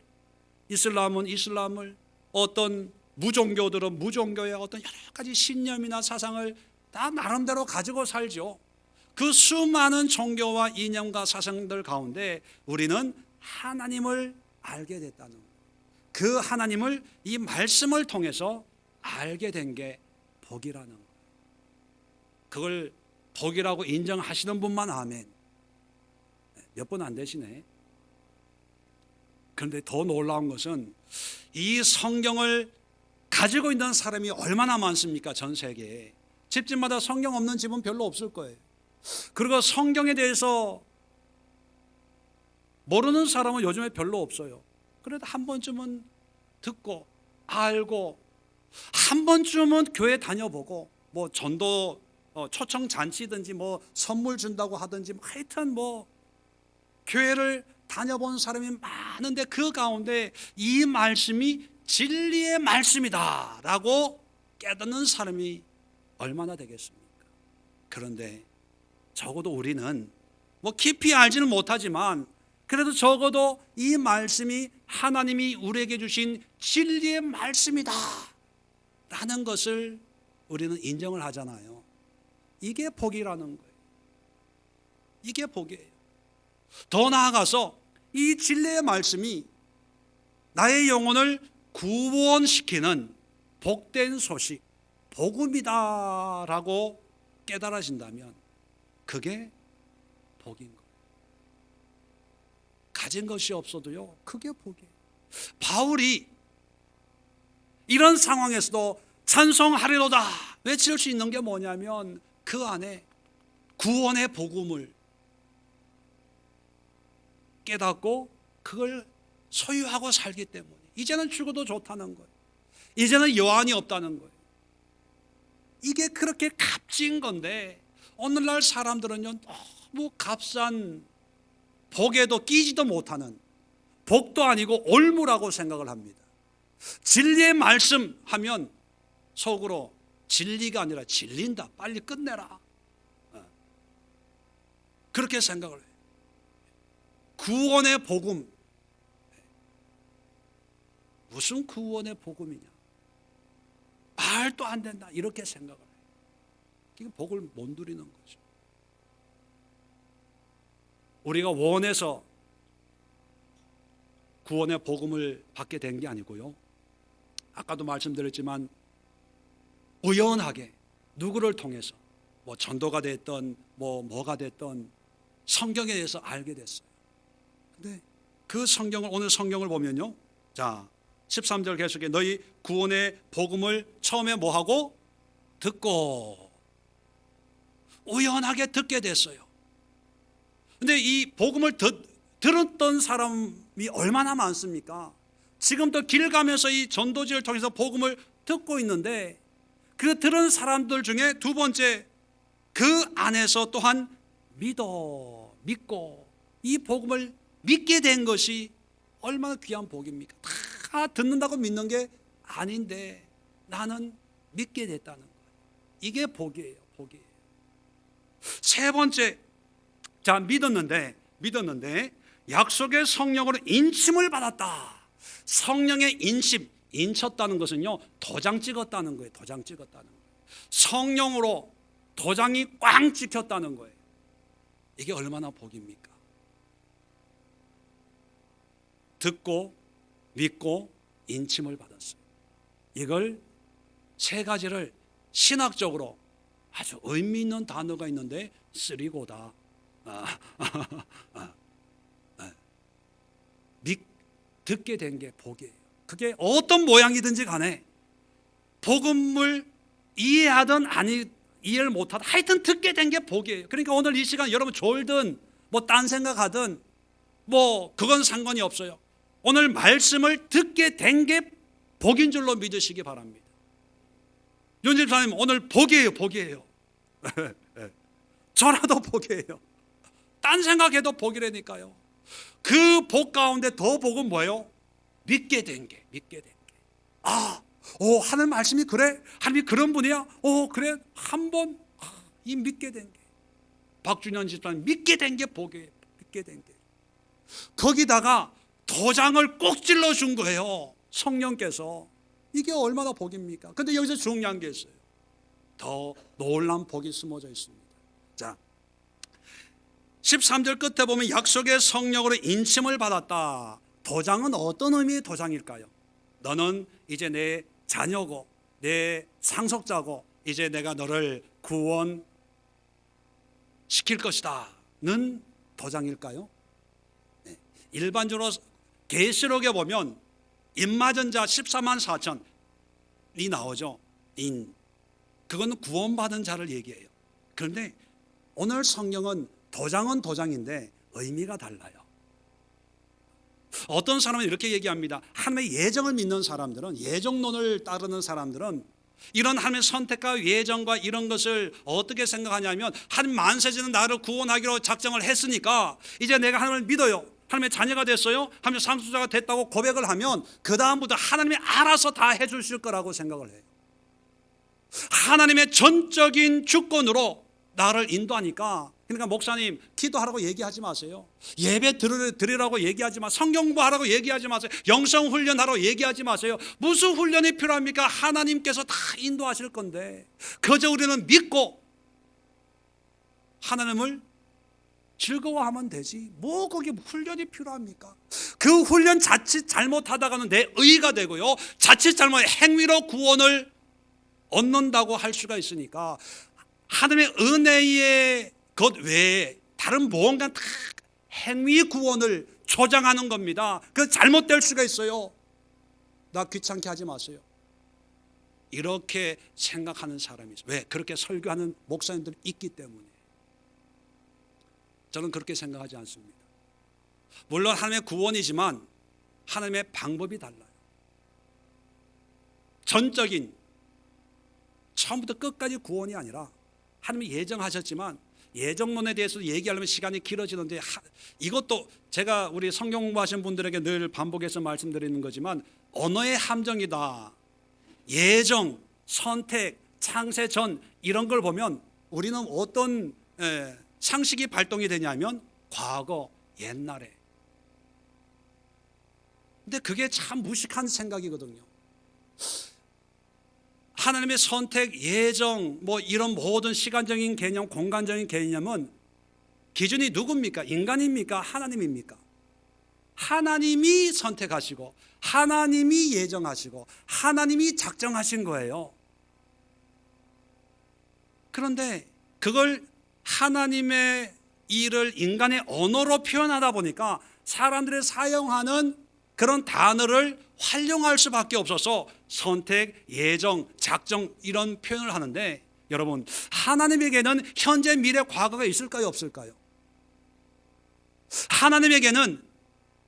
이슬람은 이슬람을, 어떤 무종교들은 무종교의 어떤 여러 가지 신념이나 사상을 다 나름대로 가지고 살죠. 그 수많은 종교와 이념과 사상들 가운데 우리는 하나님을 알게 됐다는 거예요. 그 하나님을 이 말씀을 통해서 알게 된 게 복이라는 거예요. 그걸 복이라고 인정하시는 분만 아멘. 몇 분 안 되시네. 그런데 더 놀라운 것은 이 성경을 가지고 있는 사람이 얼마나 많습니까? 전 세계에. 집집마다 성경 없는 집은 별로 없을 거예요. 그리고 성경에 대해서 모르는 사람은 요즘에 별로 없어요. 그래도 한 번쯤은 듣고 알고 한 번쯤은 교회 다녀보고 뭐 전도 초청 잔치든지 뭐 선물 준다고 하든지 하여튼 뭐 교회를 다녀본 사람이 많은데 그 가운데 이 말씀이 진리의 말씀이다 라고 깨닫는 사람이 얼마나 되겠습니까? 그런데 적어도 우리는 뭐 깊이 알지는 못하지만 그래도 적어도 이 말씀이 하나님이 우리에게 주신 진리의 말씀이다 라는 것을 우리는 인정을 하잖아요. 이게 복이라는 거예요. 이게 복이에요. 더 나아가서 이 진리의 말씀이 나의 영혼을 구원시키는 복된 소식, 복음이다 라고 깨달아진다면 그게 복인 거예요. 가진 것이 없어도요, 그게 복이에요. 바울이 이런 상황에서도 찬송하리로다 외칠 수 있는 게 뭐냐면 그 안에 구원의 복음을 깨닫고 그걸 소유하고 살기 때문에 이제는 죽어도 좋다는 거예요. 이제는 여한이 없다는 거예요. 이게 그렇게 값진 건데 오늘날 사람들은요 너무 값싼 복에도 끼지도 못하는 복도 아니고 올무라고 생각을 합니다. 진리의 말씀 하면 속으로 진리가 아니라 질린다, 빨리 끝내라, 그렇게 생각을 해요. 구원의 복음, 무슨 구원의 복음이냐, 말도 안 된다 이렇게 생각을 해요. 이게 복을 못 누리는 거죠. 우리가 원해서 구원의 복음을 받게 된 게 아니고요, 아까도 말씀드렸지만 우연하게 누구를 통해서 뭐 전도가 됐던 뭐가 됐던 성경에 대해서 알게 됐어요. 근데 그 성경을, 오늘 성경을 보면요, 자 13절 계속해 너희 구원의 복음을 처음에 뭐하고 듣고, 우연하게 듣게 됐어요. 근데 이 복음을 들었던 사람이 얼마나 많습니까? 지금도 길 가면서 이 전도지를 통해서 복음을 듣고 있는데 그 들은 사람들 중에 두 번째, 그 안에서 또한 믿고 이 복음을 믿게 된 것이 얼마나 귀한 복입니까? 다 듣는다고 믿는 게 아닌데 나는 믿게 됐다는 거예요. 이게 복이에요. 복이에요. 세 번째, 자 믿었는데 약속의 성령으로 인침을 받았다. 성령의 인쳤다는 것은요 도장 찍었다는 거예요. 도장 찍었다는 거예요. 성령으로 도장이 꽝 찍혔다는 거예요. 이게 얼마나 복입니까? 듣고 믿고 인침을 받았어요. 이걸 세 가지를 신학적으로 아주 의미 있는 단어가 있는데 쓰리고다. 듣게 된 게 복이에요. 그게 어떤 모양이든지 간에 복음을 이해하든 아니 이해를 못하든 하여튼 듣게 된 게 복이에요. 그러니까 오늘 이 시간 여러분 졸든 뭐 딴 생각하든 뭐 그건 상관이 없어요. 오늘 말씀을 듣게 된 게 복인 줄로 믿으시기 바랍니다. 윤 집사님 오늘 복이에요. 복이에요. 저라도 복이에요. 딴 생각해도 복이라니까요. 그 복 가운데 더 복은 뭐예요? 믿게 된 게. 하나님 말씀이 그래? 하나님이 그런 분이야? 그래? 한번 이 믿게 된 게. 박준현 집사님 믿게 된 게 복이에요. 믿게 된 게. 거기다가 도장을 꼭 찔러준 거예요. 성령께서. 이게 얼마나 복입니까? 근데 여기서 중요한 게 있어요. 더 놀라운 복이 숨어져 있습니다. 자, 13절 끝에 보면 약속의 성령으로 인침을 받았다. 도장은 어떤 의미의 도장일까요? 너는 이제 내 자녀고 내 상속자고 이제 내가 너를 구원시킬 것이다 는 도장일까요? 네. 일반적으로 계시록에 보면 임마전자 14만 4천, 나오죠. 인. 그거는 구원받은 자를 얘기해요. 그런데 오늘 성경은 도장은 도장인데 의미가 달라요. 어떤 사람은 이렇게 얘기합니다. 하나님의 예정을 믿는 사람들은, 예정론을 따르는 사람들은 이런 하나님의 선택과 예정과 이런 것을 어떻게 생각하냐면, 하나님 만세지는 나를 구원하기로 작정을 했으니까 이제 내가 하나님을 믿어요, 하나님의 자녀가 됐어요, 하나님의 상속자가 됐다고 고백을 하면 그 다음부터 하나님이 알아서 다 해주실 거라고 생각을 해요. 하나님의 전적인 주권으로 나를 인도하니까, 그러니까 목사님 기도하라고 얘기하지 마세요, 예배 드리라고 얘기하지 마세요, 성경 공부하라고 얘기하지 마세요, 영성 훈련하라고 얘기하지 마세요. 무슨 훈련이 필요합니까? 하나님께서 다 인도하실 건데 그저 우리는 믿고 하나님을 즐거워하면 되지 뭐 거기 훈련이 필요합니까? 그 훈련 자칫 잘못하다가는 내 의가 되고요, 자칫 잘못 행위로 구원을 얻는다고 할 수가 있으니까 하나님의 은혜의 것 외에 다른 무언가 다 행위 구원을 조장하는 겁니다. 그 잘못될 수가 있어요. 나 귀찮게 하지 마세요. 이렇게 생각하는 사람이 있어요. 왜? 그렇게 설교하는 목사님들이 있기 때문에. 저는 그렇게 생각하지 않습니다. 물론 하나님의 구원이지만 하나님의 방법이 달라요. 전적인 처음부터 끝까지 구원이 아니라 하나님이 예정하셨지만, 예정론에 대해서 얘기하려면 시간이 길어지는데, 이것도 제가 우리 성경 공부하신 분들에게 늘 반복해서 말씀드리는 거지만 언어의 함정이다. 예정, 선택, 창세 전 이런 걸 보면 우리는 어떤 상식이 발동이 되냐면 과거, 옛날에. 근데 그게 참 무식한 생각이거든요. 하나님의 선택, 예정, 뭐 이런 모든 시간적인 개념, 공간적인 개념은 기준이 누굽니까? 인간입니까? 하나님입니까? 하나님이 선택하시고 하나님이 예정하시고 하나님이 작정하신 거예요. 그런데 그걸 하나님의 일을 인간의 언어로 표현하다 보니까 사람들이 사용하는 그런 단어를 활용할 수밖에 없어서 선택, 예정, 작정 이런 표현을 하는데, 여러분 하나님에게는 현재, 미래, 과거가 있을까요? 없을까요? 하나님에게는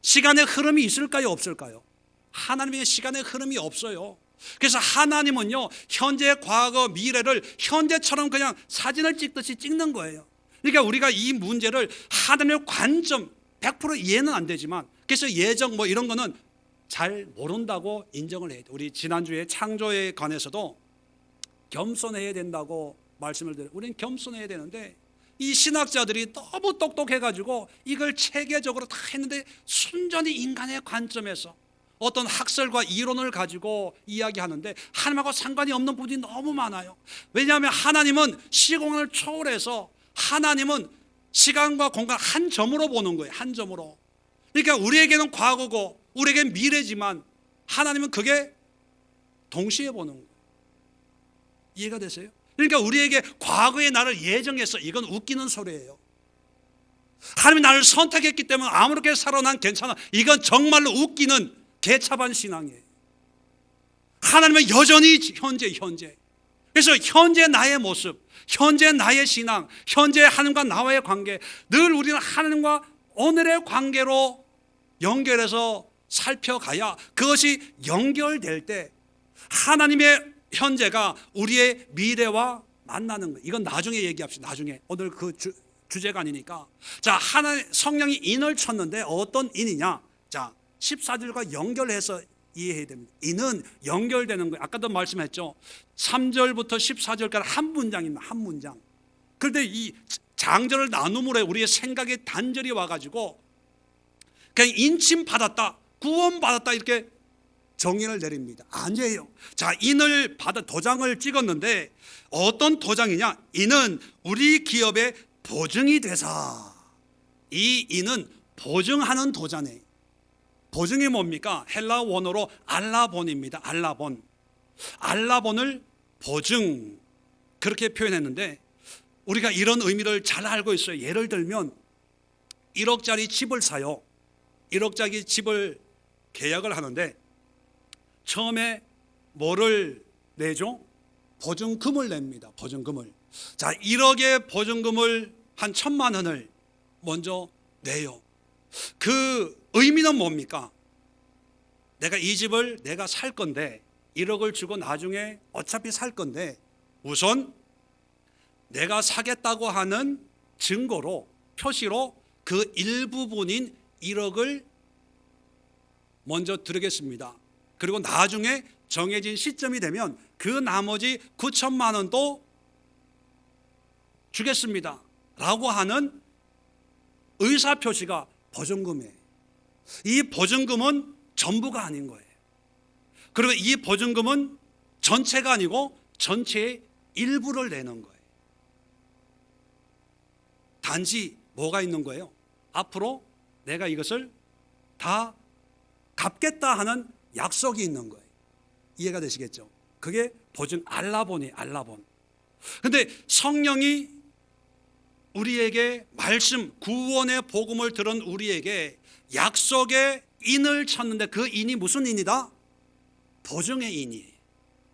시간의 흐름이 있을까요? 없을까요? 하나님의 시간의 흐름이 없어요. 그래서 하나님은요, 현재, 과거, 미래를 현재처럼 그냥 사진을 찍듯이 찍는 거예요. 그러니까 우리가 이 문제를 하나님의 관점 100% 이해는 안 되지만, 그래서 예정 뭐 이런 거는 잘 모른다고 인정을 해야 돼요. 우리 지난주에 창조에 관해서도 겸손해야 된다고 말씀을 드려요. 우리는 겸손해야 되는데 이 신학자들이 너무 똑똑해가지고 이걸 체계적으로 다 했는데 순전히 인간의 관점에서 어떤 학설과 이론을 가지고 이야기하는데 하나님하고 상관이 없는 부분이 너무 많아요. 왜냐하면 하나님은 시공간을 초월해서, 하나님은 시간과 공간 한 점으로 보는 거예요. 한 점으로. 그러니까 우리에게는 과거고 우리에게는 미래지만 하나님은 그게 동시에 보는 거예요. 이해가 되세요? 그러니까 우리에게 과거에 나를 예정했어, 이건 웃기는 소리예요. 하나님이 나를 선택했기 때문에 아무렇게 살아 난 괜찮아, 이건 정말로 웃기는 개차반 신앙이에요. 하나님은 여전히 현재. 그래서 현재 나의 모습, 현재 나의 신앙, 현재 하나님과 나와의 관계, 늘 우리는 하나님과 오늘의 관계로 연결해서 살펴가야 그것이 연결될 때 하나님의 현재가 우리의 미래와 만나는 거예요. 이건 나중에 얘기합시다. 나중에. 오늘 그 주제가 아니니까. 자, 성령이 인을 쳤는데 어떤 인이냐? 자, 14절과 연결해서 이해해야 됩니다. 인은 연결되는 거예요. 아까도 말씀했죠. 3절부터 14절까지 한 문장입니다. 한 문장. 그런데 이 장절을 나눔으로 우리의 생각의 단절이 와가지고 그냥 인침 받았다, 구원 받았다 이렇게 정의를 내립니다. 아니에요. 자, 인을 받아 도장을 찍었는데 어떤 도장이냐? 인은 우리 기업의 보증이 되사. 이 인은 보증하는 도장이에요. 보증이 뭡니까? 헬라 원어로 알라본입니다. 알라본. 알라본을 보증, 그렇게 표현했는데 우리가 이런 의미를 잘 알고 있어요. 예를 들면 1억짜리 집을 사요. 1억짜리 집을 계약을 하는데 처음에 뭐를 내죠? 보증금을 냅니다. 보증금을. 자, 1억의 보증금을 한 1,000만 원을 먼저 내요. 그 의미는 뭡니까? 내가 이 집을 내가 살 건데 1억을 주고 나중에 어차피 살 건데 우선 내가 사겠다고 하는 증거로 표시로 그 일부분인 1억을 먼저 드리겠습니다. 그리고 나중에 정해진 시점이 되면 그 나머지 9천만 원도 주겠습니다 라고 하는 의사표시가 보증금이에요. 이 보증금은 전부가 아닌 거예요. 그리고 이 보증금은 전체가 아니고 전체의 일부를 내는 거예요. 단지 뭐가 있는 거예요? 앞으로 내가 이것을 다 갚겠다 하는 약속이 있는 거예요. 이해가 되시겠죠? 그게 보증 알라본이 알라본. 근데 성령이 우리에게 말씀 구원의 복음을 들은 우리에게 약속의 인을 쳤는데 그 인이 무슨 인이다? 보증의 인이.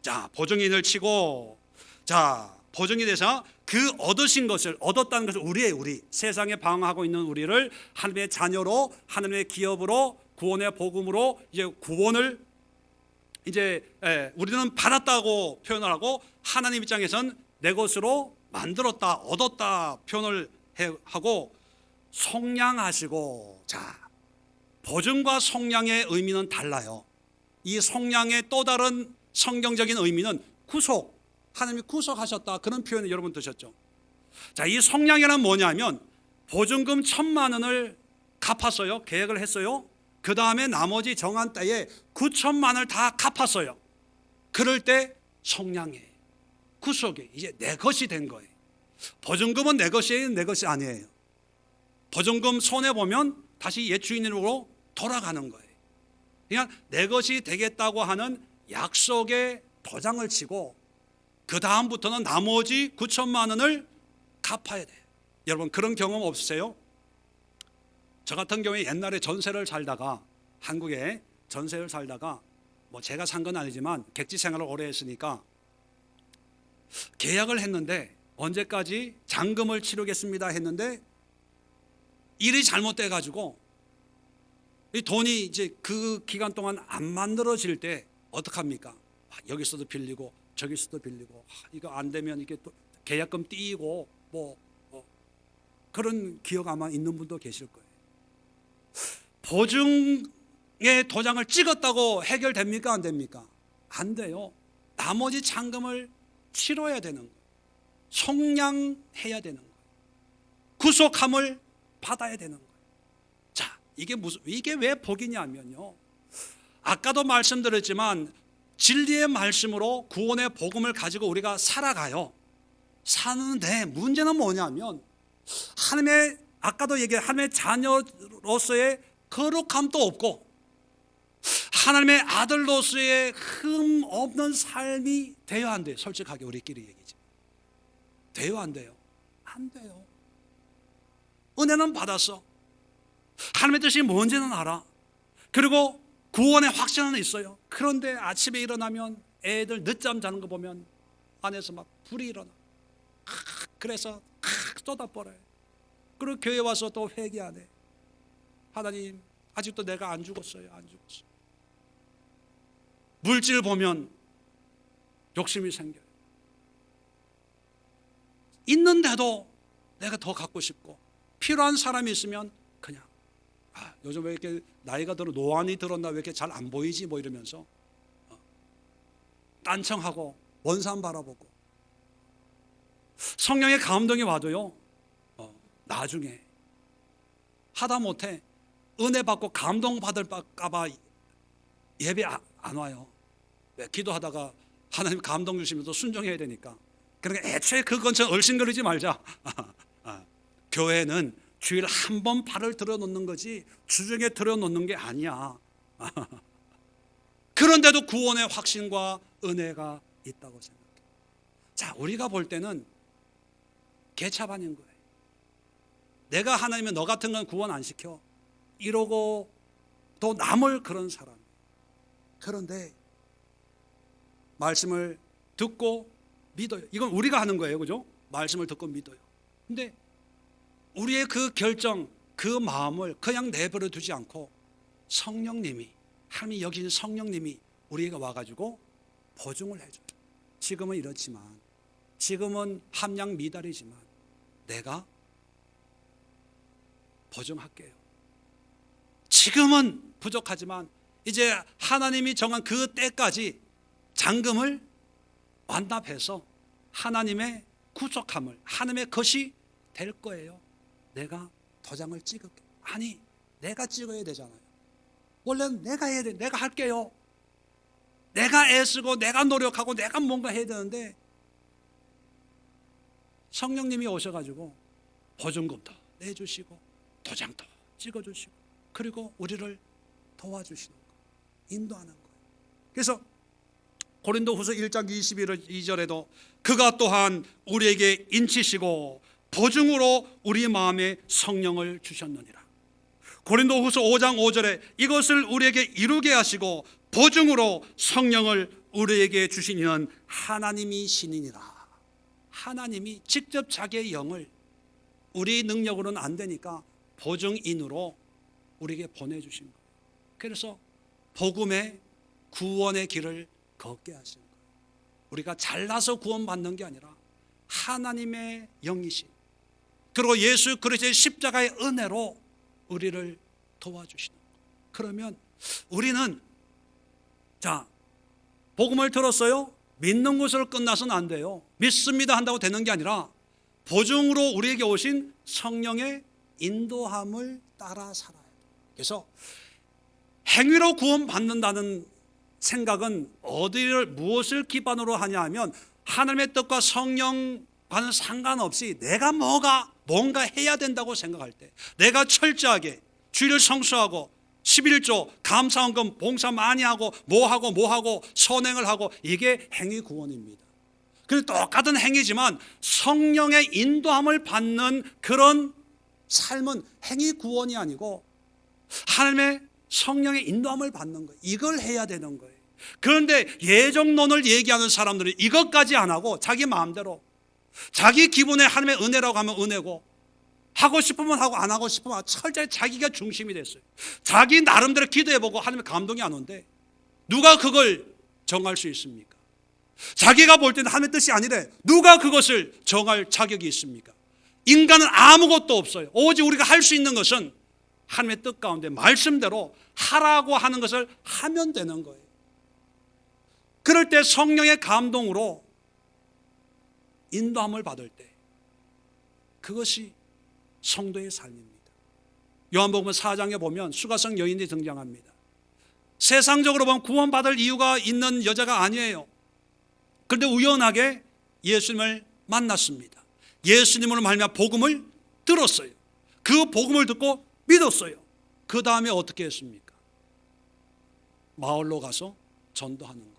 자, 보증의 인을 치고 자, 보증이 돼서 그 얻으신 것을 얻었다는 것을 우리 세상에 방황하고 있는 우리를 하나님의 자녀로 하나님의 기업으로 구원의 복음으로 이제 구원을 이제 우리는 받았다고 표현을 하고 하나님 입장에선 내 것으로 만들었다 얻었다 표현을 하고 속량하시고. 자, 보증과 속량의 의미는 달라요. 이 속량의 또 다른 성경적인 의미는 구속, 하나님이 구속하셨다 그런 표현을 여러분 드셨죠. 자, 이 속량이란 뭐냐면 보증금 1,000만 원을 갚았어요. 계획을 했어요. 그 다음에 나머지 정한 때에 9천만 원을 다 갚았어요. 그럴 때 속량이에요. 구속이 이제 내 것이 된 거예요. 보증금은 내 것이에요, 내 것이 아니에요. 보증금 손해보면 다시 옛 주인으로 돌아가는 거예요. 그냥 내 것이 되겠다고 하는 약속의 도장을 치고 그 다음부터는 나머지 9천만 원을 갚아야 돼요. 여러분 그런 경험 없으세요? 저 같은 경우에 옛날에 전세를 살다가 한국에 전세를 살다가 뭐 제가 산 건 아니지만 객지 생활을 오래 했으니까 계약을 했는데 언제까지 잔금을 치르겠습니다 했는데 일이 잘못돼 가지고 이 돈이 이제 그 기간 동안 안 만들어질 때 어떡합니까? 여기서도 빌리고 저기서도 빌리고 이거 안 되면 이게 또 계약금 띄고 뭐 그런 기억 아마 있는 분도 계실 거예요. 보증의 도장을 찍었다고 해결됩니까? 안 됩니까? 안 돼요. 나머지 잔금을 치러야 되는 거예요. 속량해야 되는 거예요. 구속함을 받아야 되는 거예요. 자, 이게 왜 복이냐면요. 아까도 말씀드렸지만 진리의 말씀으로 구원의 복음을 가지고 우리가 살아가요. 사는데 문제는 뭐냐면 하나님의 아까도 얘기한 하나님의 자녀로서의 거룩함도 없고 하나님의 아들로서의 흠 없는 삶이 돼야 안 돼요. 솔직하게 우리끼리 얘기지. 돼요 안 돼요? 안 돼요. 은혜는 받았어. 하나님의 뜻이 뭔지는 알아. 그리고 구원의 확신은 있어요. 그런데 아침에 일어나면 애들 늦잠 자는 거 보면 안에서 막 불이 일어나. 그래서 쏟아버려요. 그리고 교회 와서 또 회개 안 해. 하나님 아직도 내가 안 죽었어요. 안 죽었어요. 물질 보면 욕심이 생겨요. 있는데도 내가 더 갖고 싶고 필요한 사람이 있으면 그냥 요즘 왜 이렇게 나이가 들어 노안이 들었나 왜 이렇게 잘 안 보이지 뭐 이러면서 딴청하고 먼 산 바라보고 성령의 감동이 와도요 나중에 하다못해 은혜 받고 감동 받을까 봐 예배 안 와요. 왜? 기도하다가 하나님 감동 주시면 또 순종해야 되니까. 그러니까 애초에 그 근처 얼씬거리지 말자. 교회는 주일 한 번 발을 들어놓는 거지 주중에 들어놓는 게 아니야. 그런데도 구원의 확신과 은혜가 있다고 생각해. 자, 우리가 볼 때는 개차반인 거예요. 내가 하나님은 너 같은 건 구원 안 시켜 이러고 또 남을 그런 사람. 그런데 말씀을 듣고 믿어요. 이건 우리가 하는 거예요. 그죠? 말씀을 듣고 믿어요. 근데 우리의 그 결정, 그 마음을 그냥 내버려 두지 않고 성령님이, 하나님이 여기는 성령님이 우리에게 와가지고 보증을 해줘요. 지금은 이렇지만, 지금은 함량 미달이지만 내가 보증할게요. 지금은 부족하지만 이제 하나님이 정한 그 때까지 잔금을 완납해서 하나님의 구속함을, 하나님의 것이 될 거예요. 내가 도장을 찍을게. 아니, 내가 찍어야 되잖아요. 원래는 내가 해야 돼. 내가 할게요. 내가 애쓰고 내가 노력하고 내가 뭔가 해야 되는데 성령님이 오셔가지고 보증금도 내주시고 도장도 찍어주시고 그리고 우리를 도와주시는 거예요. 인도하는 거예요. 그래서 고린도후서 1장 22절에도 그가 또한 우리에게 인치시고 보증으로 우리 마음에 성령을 주셨느니라. 고린도후서 5장 5절에 이것을 우리에게 이루게 하시고 보증으로 성령을 우리에게 주신 이는 하나님이 신이니라. 하나님이 직접 자기의 영을, 우리 능력으로는 안 되니까 보증인으로 우리에게 보내주신 거예요. 그래서 복음의 구원의 길을 걷게 하신 거예요. 우리가 잘나서 구원받는 게 아니라 하나님의 영이신, 그리고 예수 그리스도의 십자가의 은혜로 우리를 도와주시는 거예요. 그러면 우리는 자, 복음을 들었어요? 믿는 것으로 끝나서는 안 돼요. 믿습니다 한다고 되는 게 아니라 보증으로 우리에게 오신 성령의 인도함을 따라 살아야 돼요. 그래서 행위로 구원받는다는 생각은 어디를, 무엇을 기반으로 하냐 하면 하나님의 뜻과 성령과는 상관없이 내가 뭔가 해야 된다고 생각할 때, 내가 철저하게 주일을 성수하고 11조 감사헌금 봉사 많이 하고 뭐하고 선행을 하고, 이게 행위 구원입니다. 그런데 똑같은 행위지만 성령의 인도함을 받는 그런 삶은 행위 구원이 아니고 하나님의 성령의 인도함을 받는 거예요. 이걸 해야 되는 거예요. 그런데 예정론을 얘기하는 사람들은 이것까지 안 하고 자기 마음대로, 자기 기분에 하나님의 은혜라고 하면 은혜고, 하고 싶으면 하고 안 하고 싶으면 철저히 자기가 중심이 됐어요. 자기 나름대로 기도해보고 하나님의 감동이 안 온대. 누가 그걸 정할 수 있습니까? 자기가 볼 때는 하나님의 뜻이 아니래. 누가 그것을 정할 자격이 있습니까? 인간은 아무것도 없어요. 오직 우리가 할 수 있는 것은 하나님의 뜻 가운데 말씀대로 하라고 하는 것을 하면 되는 거예요. 그럴 때 성령의 감동으로 인도함을 받을 때 그것이 성도의 삶입니다. 요한복음 4장에 보면 수가성 여인이 등장합니다. 세상적으로 보면 구원받을 이유가 있는 여자가 아니에요. 그런데 우연하게 예수님을 만났습니다. 예수님으로 말미암아 복음을 들었어요. 그 복음을 듣고 믿었어요. 그 다음에 어떻게 했습니까? 마을로 가서 전도하는 거예요.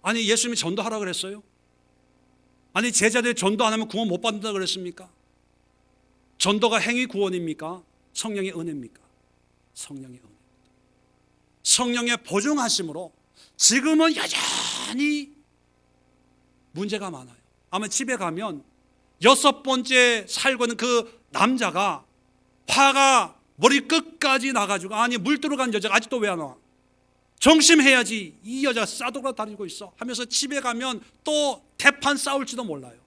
아니, 예수님이 전도하라 그랬어요? 아니, 제자들이 전도 안 하면 구원 못 받는다 그랬습니까? 전도가 행위 구원입니까? 성령의 은혜입니까? 성령의 은혜. 성령의 보증하심으로 지금은 여전히 문제가 많아요. 아마 집에 가면 6번째 살고 있는 그 남자가 화가 머리 끝까지 나가지고, 아니, 물 들어간 여자가 아직도 왜 안 와? 정심해야지, 이 여자 싸돌아 다니고 있어 하면서 집에 가면 또 대판 싸울지도 몰라요.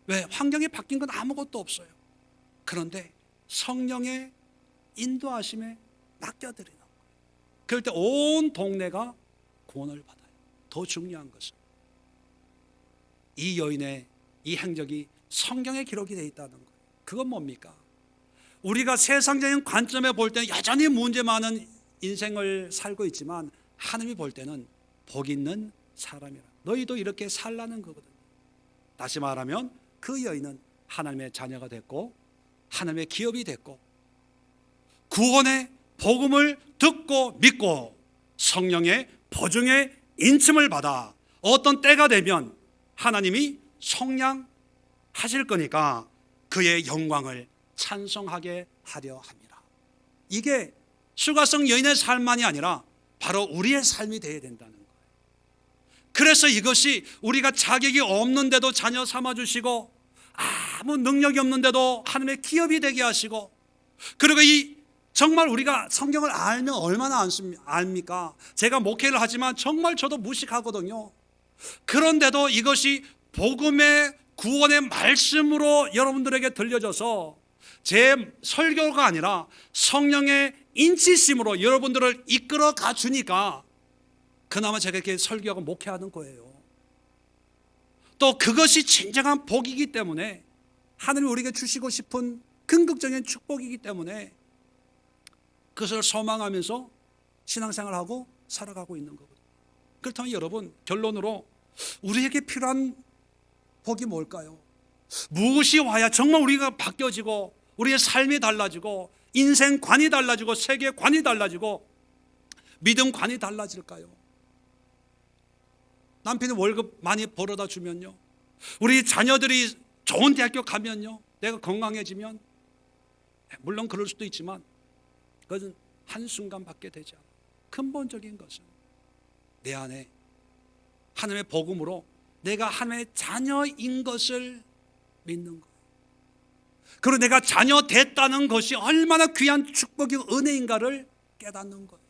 왜? 환경이 바뀐 건 아무것도 없어요. 그런데 성령의 인도하심에 맡겨드리는 거예요. 그럴 때 온 동네가 구원을 받아요. 더 중요한 것은 이 여인의 이 행적이 성경에 기록이 되어 있다는 거예요. 그건 뭡니까? 우리가 세상적인 관점에 볼 때는 여전히 문제 많은 인생을 살고 있지만 하나님이 볼 때는 복 있는 사람이라. 너희도 이렇게 살라는 거거든요. 다시 말하면 그 여인은 하나님의 자녀가 됐고 하나님의 기업이 됐고 구원의 복음을 듣고 믿고 성령의 보증의 인침을 받아 어떤 때가 되면 하나님이 성량하실 거니까 그의 영광을 찬송하게 하려 합니다. 이게 수가성 여인의 삶만이 아니라 바로 우리의 삶이 되어야 된다는 거예요. 그래서 이것이 우리가 자격이 없는데도 자녀 삼아주시고 아무 능력이 없는데도 하나님의 기업이 되게 하시고, 그리고 이 정말 우리가 성경을 알면 얼마나 압니까? 제가 목회를 하지만 정말 저도 무식하거든요. 그런데도 이것이 복음의 구원의 말씀으로 여러분들에게 들려져서 제 설교가 아니라 성령의 인치심으로 여러분들을 이끌어 가 주니까 그나마 제가 이렇게 설교하고 목회하는 거예요. 또 그것이 진정한 복이기 때문에, 하나님이 우리에게 주시고 싶은 긍극적인 축복이기 때문에 그것을 소망하면서 신앙생활하고 살아가고 있는 거거든요. 그렇다면 여러분, 결론으로 우리에게 필요한 복이 뭘까요? 무엇이 와야 정말 우리가 바뀌어지고 우리의 삶이 달라지고 인생관이 달라지고 세계관이 달라지고 믿음관이 달라질까요? 남편이 월급 많이 벌어다 주면요, 우리 자녀들이 좋은 대학교 가면요, 내가 건강해지면, 물론 그럴 수도 있지만 그것은 한순간밖에 되지 않아요. 근본적인 것은 내 안에 하나님의 복음으로 내가 하나님의 자녀인 것을 믿는 거예요. 그리고 내가 자녀 됐다는 것이 얼마나 귀한 축복이고 은혜인가를 깨닫는 거예요.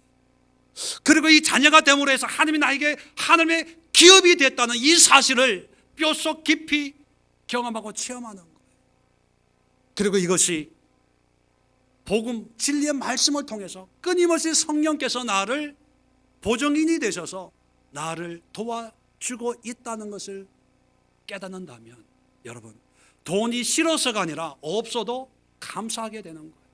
그리고 이 자녀가 됨으로 해서 하나님이 나에게 하나님의 기업이 됐다는 이 사실을 뼛속 깊이 경험하고 체험하는 거예요. 그리고 이것이 복음 진리의 말씀을 통해서 끊임없이 성령께서 나를 보증인이 되셔서 나를 도와주고 있다는 것을 깨닫는다면, 여러분, 돈이 싫어서가 아니라 없어도 감사하게 되는 거예요.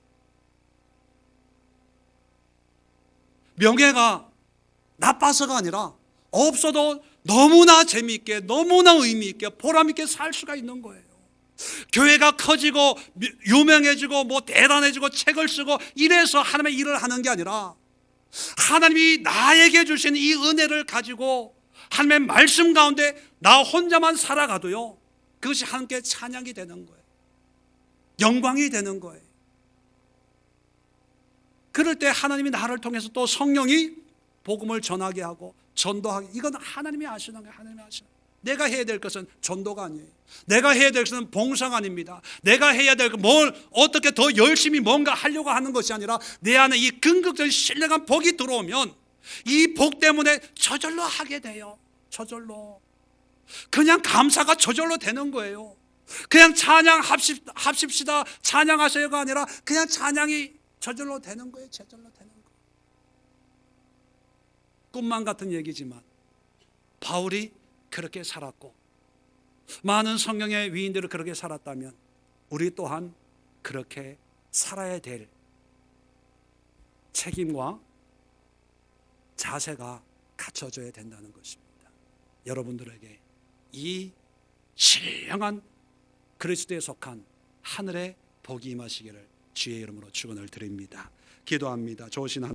명예가 나빠서가 아니라 없어도 너무나 재미있게, 너무나 의미있게, 보람있게 살 수가 있는 거예요. 교회가 커지고 유명해지고 뭐 대단해지고 책을 쓰고 이래서 하나님의 일을 하는 게 아니라, 하나님이 나에게 주신 이 은혜를 가지고 하나님의 말씀 가운데 나 혼자만 살아가도요, 그것이 하나님께 찬양이 되는 거예요. 영광이 되는 거예요. 그럴 때 하나님이 나를 통해서 또 성령이 복음을 전하게 하고 전도하게, 이건 하나님이 아시는 거예요. 하나님이 아시는 거예요. 내가 해야 될 것은 전도가 아니에요. 내가 해야 될 것은 봉사가 아닙니다. 내가 해야 될 뭘 어떻게 더 열심히 뭔가 하려고 하는 것이 아니라, 내 안에 이 긍극적인 신령한 복이 들어오면 이 복 때문에 저절로 하게 돼요. 저절로. 그냥 감사가 저절로 되는 거예요. 그냥 찬양합시다, 찬양하세요가 아니라 그냥 찬양이 저절로 되는 거예요. 저절로 되는 거예요. 꿈만 같은 얘기지만 바울이 그렇게 살았고 많은 성경의 위인들이 그렇게 살았다면 우리 또한 그렇게 살아야 될 책임과 자세가 갖춰져야 된다는 것입니다. 여러분들에게 이 신령한 그리스도에 속한 하늘의 복이 임하시기를 주의 이름으로 축원을 드립니다. 기도합니다. 좋으신 하나님,